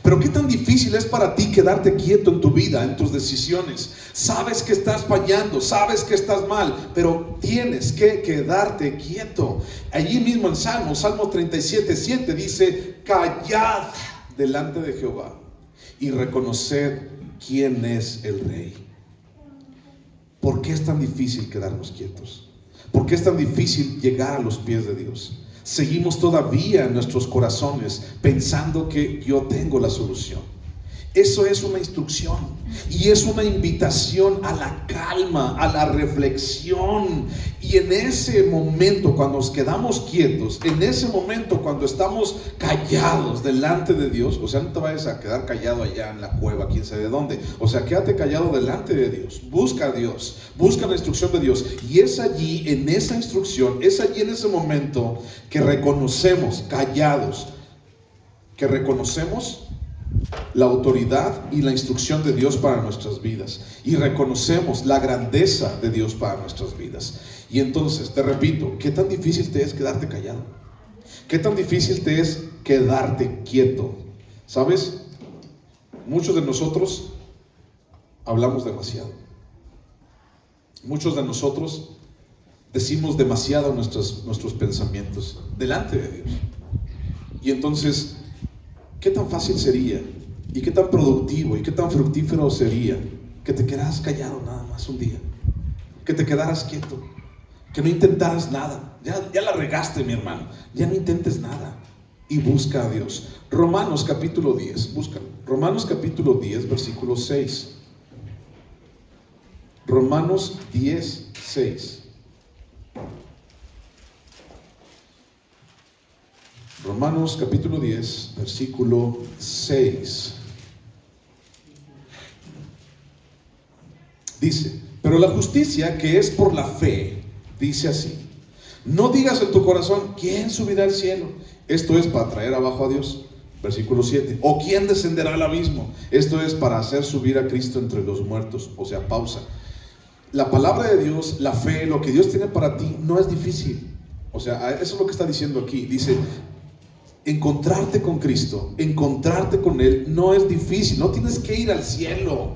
Pero ¿qué tan difícil es para ti quedarte quieto en tu vida, en tus decisiones? Sabes que estás fallando, sabes que estás mal, pero tienes que quedarte quieto. Allí mismo en Salmo 37:7 dice: callad delante de Jehová y reconoced quién es el Rey. ¿Por qué es tan difícil quedarnos quietos? ¿Por qué es tan difícil llegar a los pies de Dios? Seguimos todavía en nuestros corazones pensando que yo tengo la solución. Eso es una instrucción y es una invitación a la calma, a la reflexión. Y en ese momento, cuando nos quedamos quietos, en ese momento cuando estamos callados delante de Dios, o sea, no te vayas a quedar callado allá en la cueva, quién sabe de dónde, o sea, quédate callado delante de Dios, busca a Dios, busca la instrucción de Dios. Y es allí, en esa instrucción, es allí en ese momento que reconocemos, callados, que reconocemos la autoridad y la instrucción de Dios para nuestras vidas, y reconocemos la grandeza de Dios para nuestras vidas. Y entonces, te repito, ¿qué tan difícil te es quedarte callado? ¿Qué tan difícil te es quedarte quieto? ¿Sabes? Muchos de nosotros hablamos demasiado. Muchos de nosotros decimos demasiado nuestros pensamientos delante de Dios. Y entonces, ¿qué tan fácil sería y qué tan productivo y qué tan fructífero sería que te quedaras callado nada más un día? Que te quedaras quieto, que no intentaras nada. Ya la regaste, mi hermano, ya no intentes nada y busca a Dios. Romanos capítulo 10, búscalo. Romanos capítulo 10, versículo 6. Romanos 10, 6. Romanos capítulo 10, versículo 6. Dice: pero la justicia que es por la fe, dice así: no digas en tu corazón, ¿quién subirá al cielo? Esto es para traer abajo a Dios. Versículo 7. ¿O quién descenderá al abismo? Esto es para hacer subir a Cristo entre los muertos. O sea, pausa. La palabra de Dios, la fe, lo que Dios tiene para ti no es difícil. O sea, eso es lo que está diciendo aquí. Dice: encontrarte con Cristo, encontrarte con Él no es difícil. No tienes que ir al cielo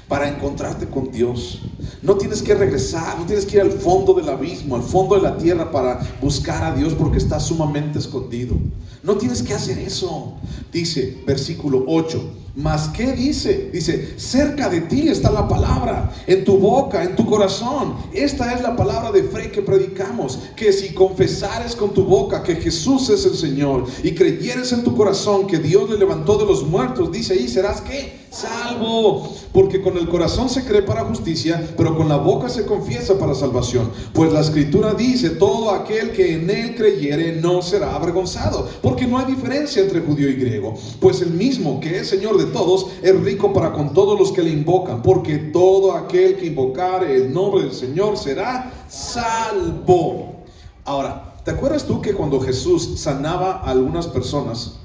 para encontrarte con Dios. No tienes que regresar, no tienes que ir al fondo del abismo, al fondo de la tierra para buscar a Dios porque está sumamente escondido. No tienes que hacer eso. Dice, versículo 8. ¿Mas qué dice? Dice: cerca de ti está la palabra, en tu boca, en tu corazón. Esta es la palabra de fe que predicamos: que si confesares con tu boca que Jesús es el Señor y creyeres en tu corazón que Dios le levantó de los muertos, dice ahí, serás ¿qué? Salvo. Porque con el corazón se cree para justicia, pero con la boca se confiesa para salvación. Pues la Escritura dice: todo aquel que en Él creyere no será avergonzado. Porque no hay diferencia entre judío y griego, pues el mismo que es Señor de todos es rico para con todos los que le invocan. Porque todo aquel que invocare el nombre del Señor será salvo. Ahora, ¿te acuerdas tú que cuando Jesús sanaba a algunas personas,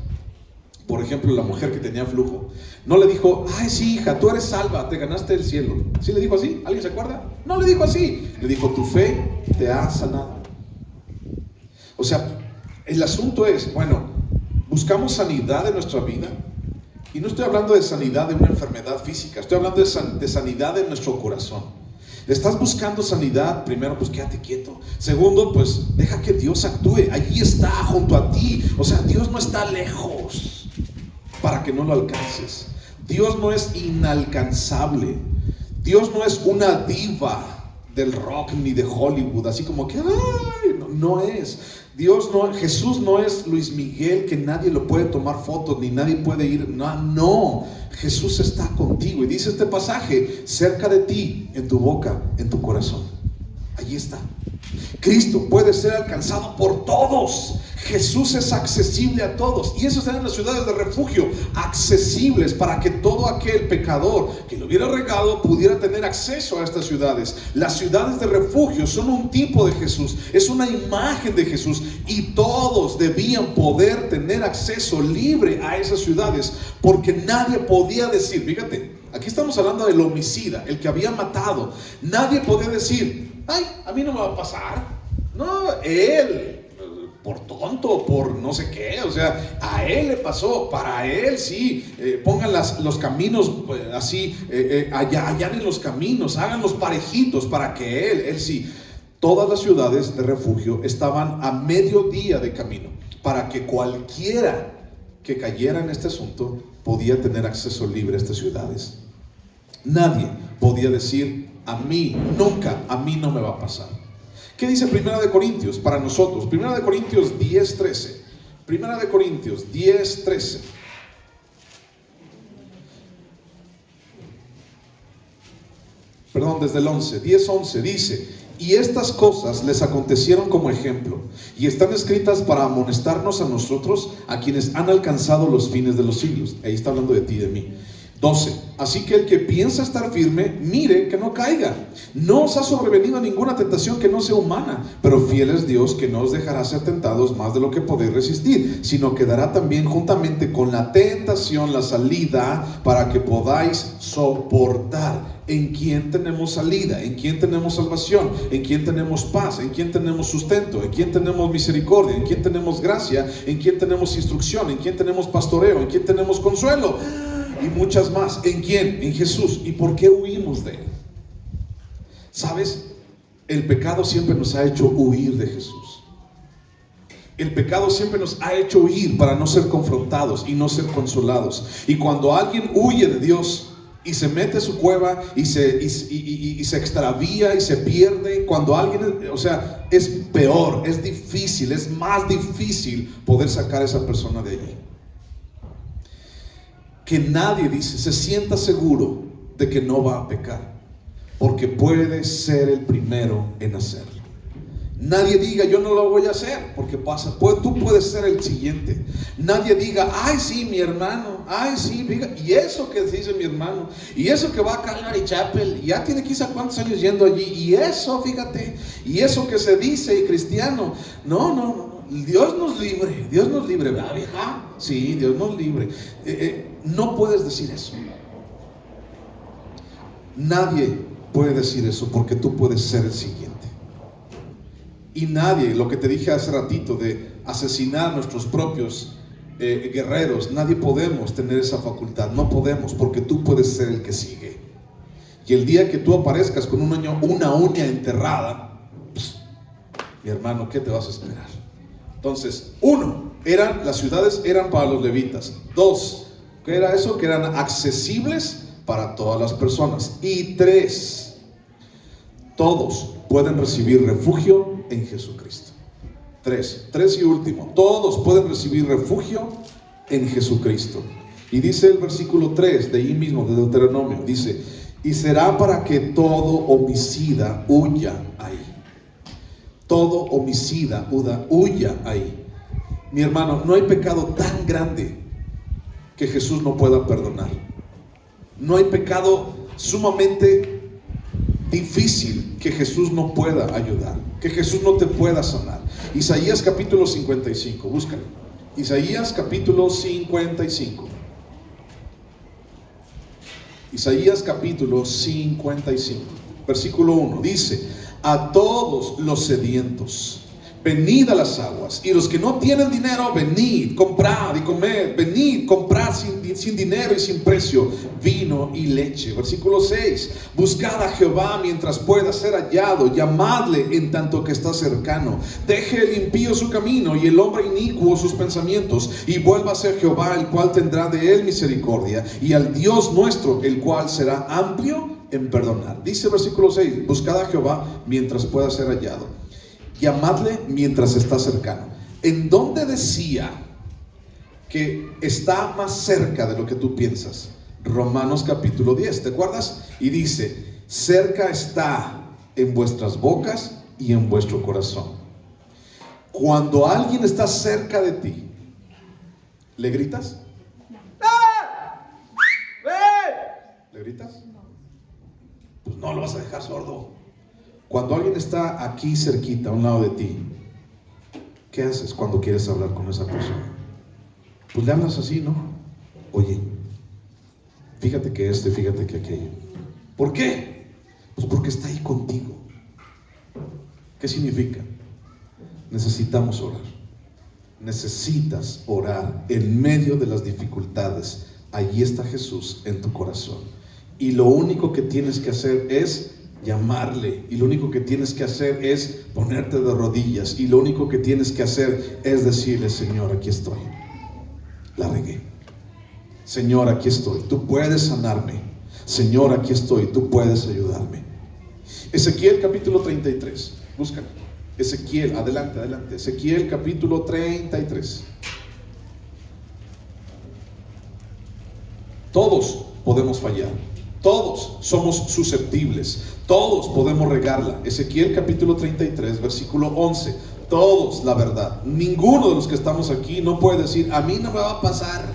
por ejemplo la mujer que tenía flujo, no le dijo: ay sí, hija, tú eres salva, te ganaste el cielo? ¿Sí le dijo así? ¿Alguien se acuerda? No le dijo así, le dijo: tu fe te ha sanado. O sea, el asunto es, bueno, buscamos sanidad en nuestra vida. Y no estoy hablando de sanidad de una enfermedad física, estoy hablando de sanidad en nuestro corazón. ¿Estás buscando sanidad? Primero, pues quédate quieto. Segundo, pues deja que Dios actúe. Allí está, junto a ti. O sea, Dios no está lejos para que no lo alcances. Dios no es inalcanzable. Dios no es una diva del rock ni de Hollywood, así como que ay, no es. Jesús no es Luis Miguel que nadie lo puede tomar fotos ni nadie puede ir. No, Jesús está contigo y dice este pasaje: cerca de ti, en tu boca, en tu corazón. Allí está. Cristo puede ser alcanzado por todos. Jesús es accesible a todos. Y eso están en las ciudades de refugio, accesibles para que todo aquel pecador que lo hubiera regado pudiera tener acceso a estas ciudades. Las ciudades de refugio son un tipo de Jesús, es una imagen de Jesús, y todos debían poder tener acceso libre a esas ciudades, porque nadie podía decir, fíjate, aquí estamos hablando del homicida, el que había matado. Nadie podía decir, ay, a mí no me va a pasar. No, él, por tonto, por no sé qué, o sea, a él le pasó, para él sí. Pongan los caminos así, allanen los caminos, háganlos parejitos para que él sí. Todas las ciudades de refugio estaban a mediodía de camino, para que cualquiera que cayera en este asunto podía tener acceso libre a estas ciudades. Nadie podía decir, a mí, nunca, a mí no me va a pasar. ¿Qué dice Primera de Corintios para nosotros? Primera de Corintios 10:13. Primera de Corintios 10:13. Perdón, desde el 10:11 dice: y estas cosas les acontecieron como ejemplo, y están escritas para amonestarnos a nosotros, a quienes han alcanzado los fines de los siglos. Ahí está hablando de ti y de mí. 12. Así que el que piensa estar firme, mire que no caiga. No os ha sobrevenido ninguna tentación que no sea humana, pero fiel es Dios, que no os dejará ser tentados más de lo que podéis resistir, sino que dará también juntamente con la tentación la salida para que podáis soportar. ¿En quién tenemos salida? ¿En quién tenemos salvación? ¿En quién tenemos paz? ¿En quién tenemos sustento? ¿En quién tenemos misericordia? ¿En quién tenemos gracia? ¿En quién tenemos instrucción? ¿En quién tenemos pastoreo? ¿En quién tenemos consuelo? Y muchas más. ¿En quién? En Jesús. ¿Y por qué huimos de Él? ¿Sabes? El pecado siempre nos ha hecho huir de Jesús. El pecado siempre nos ha hecho huir para no ser confrontados y no ser consolados. Y cuando alguien huye de Dios y se mete a su cueva y se extravía y se pierde, cuando alguien, o sea, es peor, es difícil, es más difícil poder sacar a esa persona de allí. Que nadie, dice, se sienta seguro de que no va a pecar, porque puede ser el primero en hacerlo. Nadie diga, yo no lo voy a hacer, porque pasa, tú puedes ser el siguiente. Nadie diga, ay sí, mi hermano, ay sí, fíjate, y eso que dice mi hermano, y eso que va a Calvary Chapel, y ya tiene quizá cuántos años yendo allí, y eso, fíjate, y eso que se dice, y cristiano. No. Dios nos libre, ¿verdad, vieja? Sí, Dios nos libre. No puedes decir eso. Nadie puede decir eso, porque tú puedes ser el siguiente. Y nadie, lo que te dije hace ratito de asesinar a nuestros propios guerreros, nadie podemos tener esa facultad. No podemos, porque tú puedes ser el que sigue. Y el día que tú aparezcas con una uña enterrada, pues, mi hermano, ¿qué te vas a esperar? Entonces, 1, las ciudades eran para los levitas. 2, ¿qué era eso? Que eran accesibles para todas las personas. Y 3, todos pueden recibir refugio en Jesucristo. 3 y último, todos pueden recibir refugio en Jesucristo. Y dice el versículo 3 de ahí mismo, de Deuteronomio, dice: y será para que todo homicida huya ahí. Todo homicida huya ahí. Mi hermano, no hay pecado tan grande que Jesús no pueda perdonar. No hay pecado sumamente difícil que Jesús no pueda ayudar, que Jesús no te pueda sanar. Isaías capítulo 55, búscalo. Isaías capítulo 55. Isaías capítulo 55, versículo 1, dice: a todos los sedientos, venid a las aguas, y los que no tienen dinero, venid, comprad y comed. Venid, comprad sin dinero y sin precio vino y leche. Versículo 6, buscad a Jehová mientras pueda ser hallado, llamadle en tanto que está cercano. Deje el impío su camino y el hombre inicuo sus pensamientos, y vuelva a ser Jehová, el cual tendrá de él misericordia, y al Dios nuestro, el cual será amplio en perdonar. Dice versículo 6, buscad a Jehová mientras pueda ser hallado, llamadle mientras está cercano. ¿En dónde decía que está más cerca de lo que tú piensas? Romanos capítulo 10, ¿te acuerdas? Y dice, cerca está en vuestras bocas y en vuestro corazón. Cuando alguien está cerca de ti, ¿le gritas? ¿Le gritas? Pues no lo vas a dejar sordo. Cuando alguien está aquí cerquita, a un lado de ti, ¿qué haces cuando quieres hablar con esa persona? Pues le hablas así, ¿no? Oye, fíjate que fíjate que aquello. ¿Por qué? Pues porque está ahí contigo. ¿Qué significa? Necesitamos orar. Necesitas orar en medio de las dificultades. Allí está Jesús en tu corazón. Y lo único que tienes que hacer es llamarle. Y lo único que tienes que hacer es ponerte de rodillas. Y lo único que tienes que hacer es decirle, Señor, aquí estoy. La regué. Señor, aquí estoy. Tú puedes sanarme. Señor, aquí estoy. Tú puedes ayudarme. Ezequiel capítulo 33. Búscalo. Ezequiel, adelante. Ezequiel capítulo 33. Todos podemos fallar. Todos somos susceptibles. Todos podemos regarla. Ezequiel capítulo 33, versículo 11. Todos, la verdad. Ninguno de los que estamos aquí no puede decir, a mí no me va a pasar.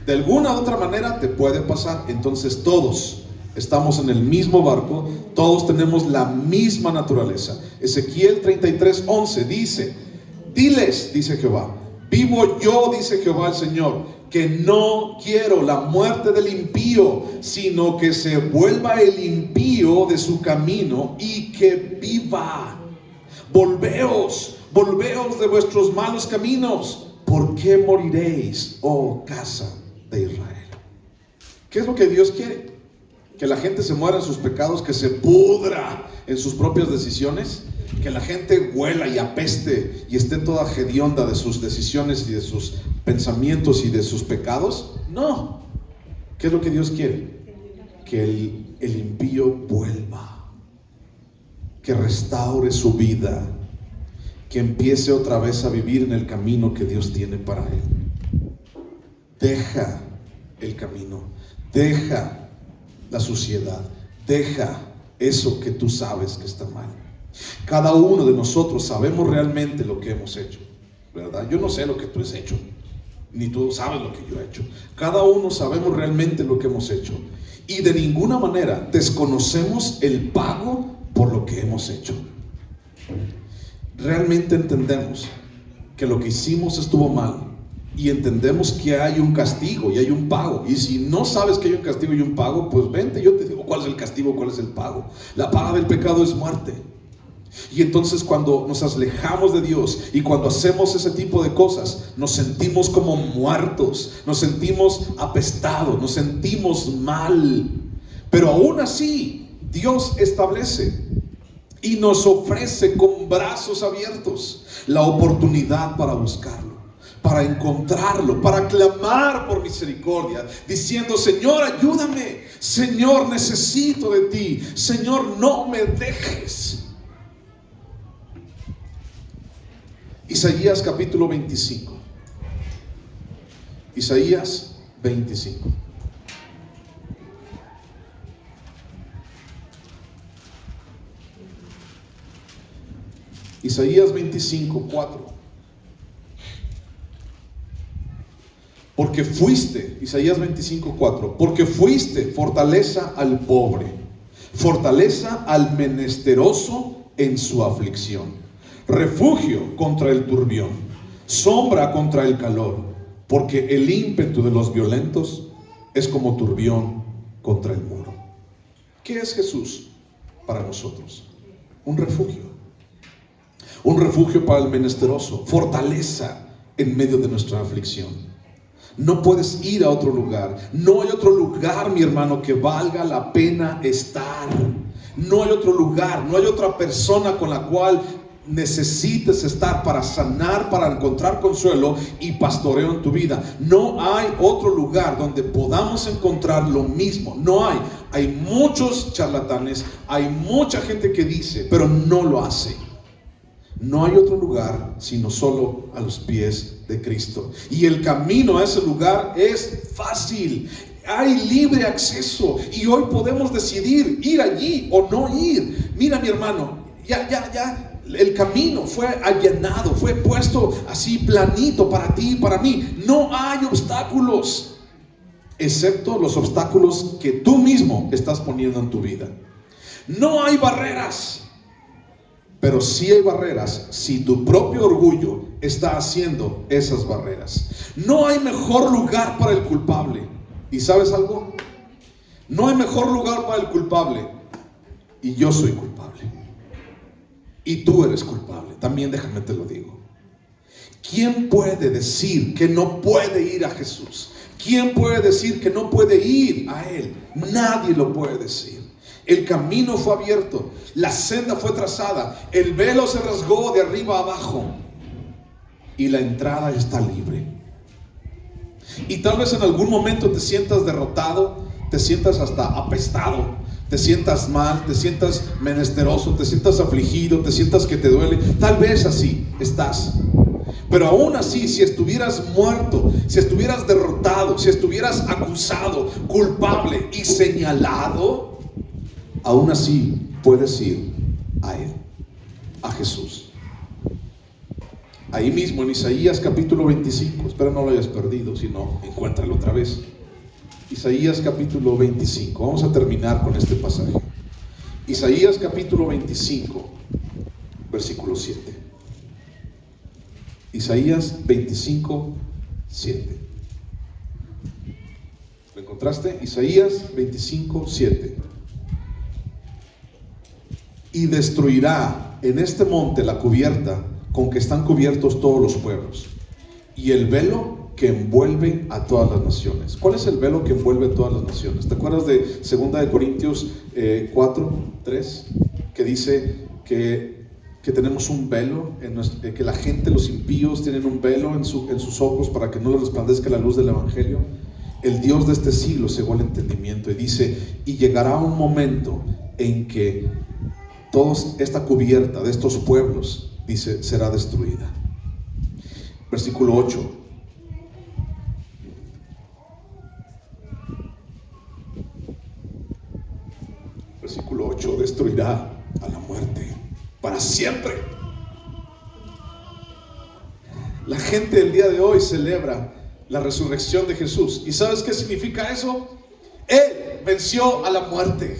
De alguna u otra manera te puede pasar. Entonces todos estamos en el mismo barco. Todos tenemos la misma naturaleza. Ezequiel 33, 11 dice, diles, dice Jehová, vivo yo, dice Jehová el Señor, que no quiero la muerte del impío, sino que se vuelva el impío de su camino y que viva. Volveos de vuestros malos caminos. ¿Por qué moriréis, oh casa de Israel? ¿Qué es lo que Dios quiere? Que la gente se muera en sus pecados, que se pudra en sus propias decisiones, que la gente huela y apeste y esté toda hedionda de sus decisiones y de sus pensamientos y de sus pecados. No. ¿Qué es lo que Dios quiere? Que el impío vuelva, que restaure su vida, que empiece otra vez a vivir en el camino que Dios tiene para él. Deja el camino, deja la suciedad, deja eso que tú sabes que está mal. Cada uno de nosotros sabemos realmente lo que hemos hecho, ¿verdad? Yo no sé lo que tú has hecho, ni tú sabes lo que yo he hecho. Cada uno sabemos realmente lo que hemos hecho, y de ninguna manera desconocemos el pago por lo que hemos hecho. Realmente entendemos que lo que hicimos estuvo mal, y entendemos que hay un castigo y hay un pago. Y si no sabes que hay un castigo y un pago, pues vente, yo te digo cuál es el castigo, cuál es el pago. La paga del pecado es muerte. Y entonces cuando nos alejamos de Dios y cuando hacemos ese tipo de cosas, nos sentimos como muertos, nos sentimos apestados, nos sentimos mal. Pero aún así, Dios establece y nos ofrece con brazos abiertos la oportunidad para buscarlo, para encontrarlo, para clamar por misericordia, diciendo, Señor, ayúdame, Señor, necesito de ti, Señor, no me dejes. Isaías capítulo 25. Isaías 25. Isaías 25, 4. Porque fuiste, Isaías 25, 4. Porque fuiste fortaleza al pobre, fortaleza al menesteroso en su aflicción, refugio contra el turbión, sombra contra el calor, porque el ímpetu de los violentos es como turbión contra el muro. ¿Qué es Jesús para nosotros? Un refugio para el menesteroso, fortaleza en medio de nuestra aflicción. No puedes ir a otro lugar. No hay otro lugar, mi hermano, que valga la pena estar. No hay otro lugar, no hay otra persona con la cual necesites estar para sanar, para encontrar consuelo y pastoreo en tu vida. No hay otro lugar donde podamos encontrar lo mismo. No hay. Hay muchos charlatanes, hay mucha gente que dice, pero no lo hace. No hay otro lugar sino solo a los pies de Cristo. Y el camino a ese lugar es fácil. Hay libre acceso y hoy podemos decidir ir allí o no ir. Mira, mi hermano, ya. El camino fue allanado, fue puesto así planito para ti y para mí. No hay obstáculos, excepto los obstáculos que tú mismo estás poniendo en tu vida. No hay barreras, pero sí hay barreras si tu propio orgullo está haciendo esas barreras. No hay mejor lugar para el culpable. ¿Y sabes algo? No hay mejor lugar para el culpable. Y yo soy culpable. Y tú eres culpable. También déjame te lo digo. ¿Quién puede decir que no puede ir a Jesús? ¿Quién puede decir que no puede ir a Él? Nadie lo puede decir. El camino fue abierto, la senda fue trazada, el velo se rasgó de arriba a abajo y la entrada está libre. Y tal vez en algún momento te sientas derrotado, te sientas hasta apestado, te sientas mal, te sientas menesteroso, te sientas afligido, te sientas que te duele. Tal vez así estás. Pero aún así, si estuvieras muerto, si estuvieras derrotado, si estuvieras acusado, culpable y señalado, aún así puedes ir a Él, a Jesús. Ahí mismo en Isaías capítulo 25, espero no lo hayas perdido, si no, encuéntralo otra vez. Isaías capítulo 25, vamos a terminar con este pasaje. Isaías capítulo 25, versículo 7. Isaías 25, 7. ¿Lo encontraste? Isaías 25, 7. Y destruirá en este monte la cubierta con que están cubiertos todos los pueblos, y el velo que envuelve a todas las naciones. ¿Cuál es el velo que envuelve a todas las naciones? ¿Te acuerdas de 2 de Corintios 4, 3? Que dice que tenemos un velo, que la gente, los impíos, tienen un velo en sus ojos para que no les resplandezca la luz del Evangelio. El Dios de este siglo cegó el entendimiento y dice, y llegará un momento en que toda esta cubierta de estos pueblos, dice, será destruida. Versículo 8. Versículo 8, destruirá a la muerte para siempre. La gente del día de hoy celebra la resurrección de Jesús. ¿Y sabes qué significa eso? Él venció a la muerte.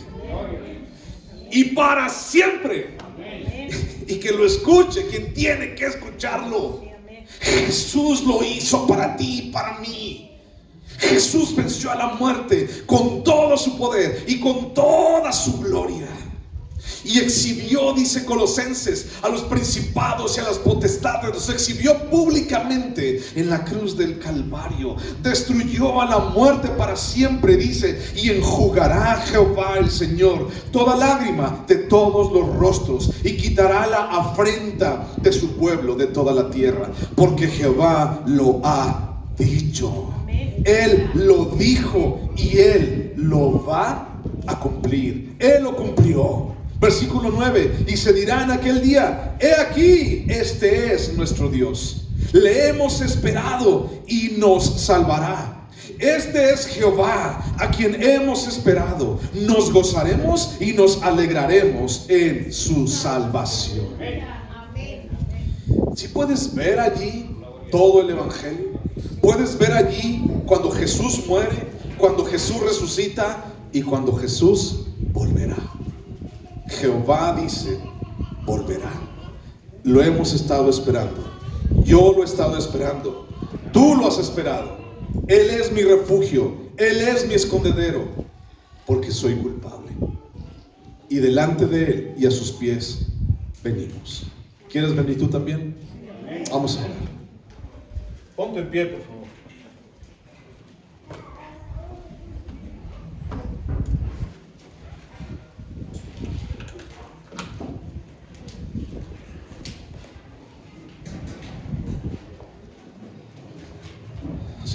Y para siempre. Y que lo escuche quien tiene que escucharlo. Jesús lo hizo para ti y para mí. Jesús venció a la muerte con todo su poder y con toda su gloria. Y exhibió, dice Colosenses, a los principados y a las potestades. Los exhibió públicamente en la cruz del Calvario. Destruyó a la muerte para siempre, dice, y enjugará Jehová el Señor toda lágrima de todos los rostros, y quitará la afrenta de su pueblo de toda la tierra, porque Jehová lo ha dicho. Él lo dijo y Él lo va a cumplir. Él lo cumplió. Versículo 9. Y se dirá en aquel día: he aquí, este es nuestro Dios. Le hemos esperado y nos salvará. Este es Jehová, a quien hemos esperado. Nos gozaremos y nos alegraremos en su salvación. Si puedes ver allí todo el Evangelio, puedes ver allí cuando Jesús muere, cuando Jesús resucita y cuando Jesús volverá. Jehová dice, volverá. Lo hemos estado esperando. Yo lo he estado esperando. Tú lo has esperado. Él es mi refugio. Él es mi escondedero. Porque soy culpable. Y delante de Él y a sus pies venimos. ¿Quieres venir tú también? Vamos a orar. Ponte en pie, por favor.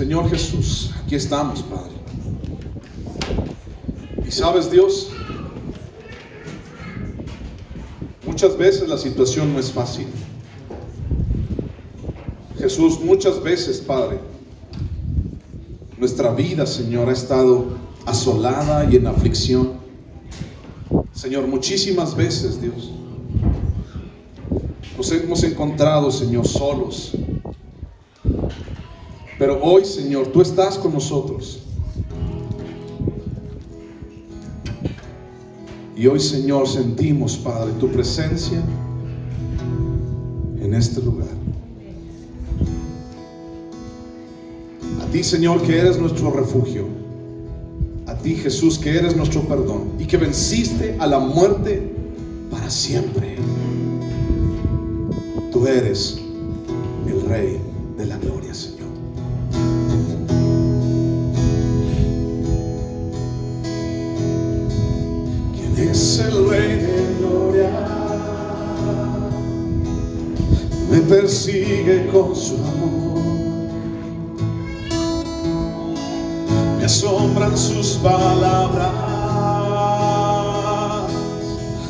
Señor Jesús, aquí estamos, Padre. Y sabes, Dios, muchas veces la situación no es fácil. Jesús, muchas veces, Padre, nuestra vida, Señor, ha estado asolada y en aflicción. Señor, muchísimas veces, Dios, nos hemos encontrado, Señor, solos. Pero hoy, Señor, tú estás con nosotros. Y hoy, Señor, sentimos, Padre, tu presencia en este lugar. A ti, Señor, que eres nuestro refugio. A ti, Jesús, que eres nuestro perdón y que venciste a la muerte para siempre. Tú eres el Rey de la gloria, Señor. ¿Quién es el Rey de gloria? Me persigue con su amor. Me asombran sus palabras,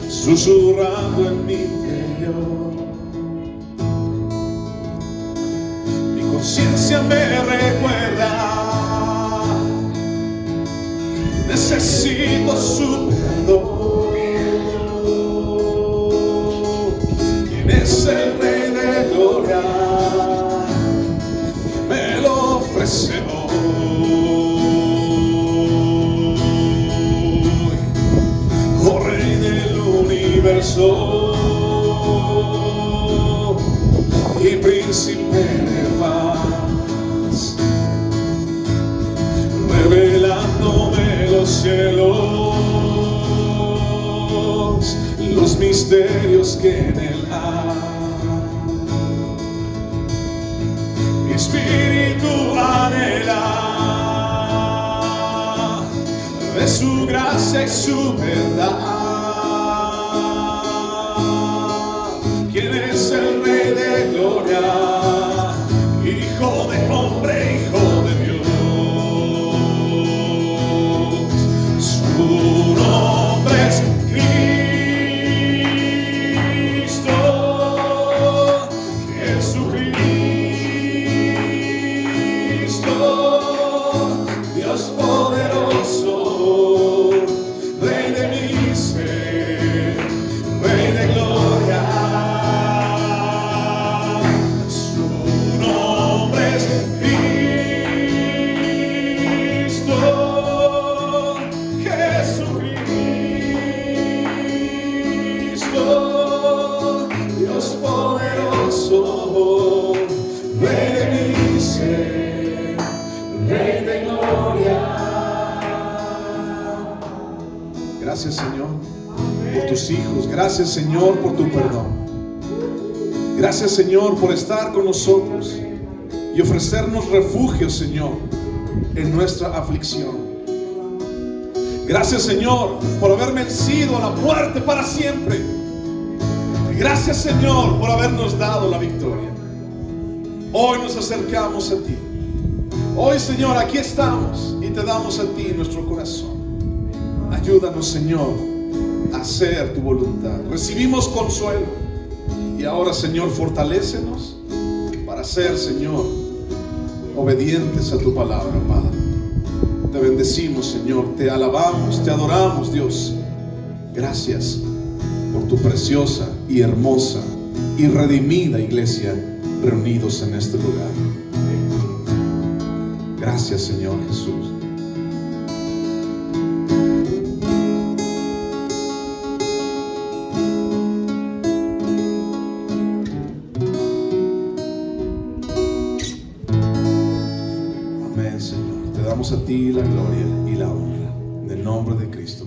susurrando en mi interior. Mi conciencia me recuerda, necesito su perdón. ¿Quién es el Rey de gloria? Me lo ofrece hoy. Y príncipe de paz, revelándome los cielos, los misterios que en él hay. Mi espíritu anhela de su gracia y su verdad. ¿Quién es el Rey de gloria? Hijo de hombre, Hijo de Dios. Su nombre es Cristo, Jesucristo, Dios poderoso, Rey de mi ser, Rey de gloria. Gracias, Señor, por tus hijos. Gracias, Señor, por tu perdón. Gracias, Señor, por estar con nosotros y ofrecernos refugio, Señor, en nuestra aflicción. Gracias, Señor, por haber vencido a la muerte para siempre. Gracias, Señor, por habernos dado la victoria. Hoy nos acercamos a ti. Hoy, Señor, aquí estamos y te damos a ti nuestro corazón. Ayúdanos, Señor, a hacer tu voluntad. Recibimos consuelo. Y ahora, Señor, fortalécenos para ser, Señor, obedientes a tu palabra, Padre. Te bendecimos, Señor. Te alabamos, te adoramos, Dios. Gracias por tu preciosa y hermosa y redimida iglesia reunidos en este lugar. Gracias, Señor Jesús. Amén, Señor. Te damos a ti la gloria y la honra en el nombre de Cristo.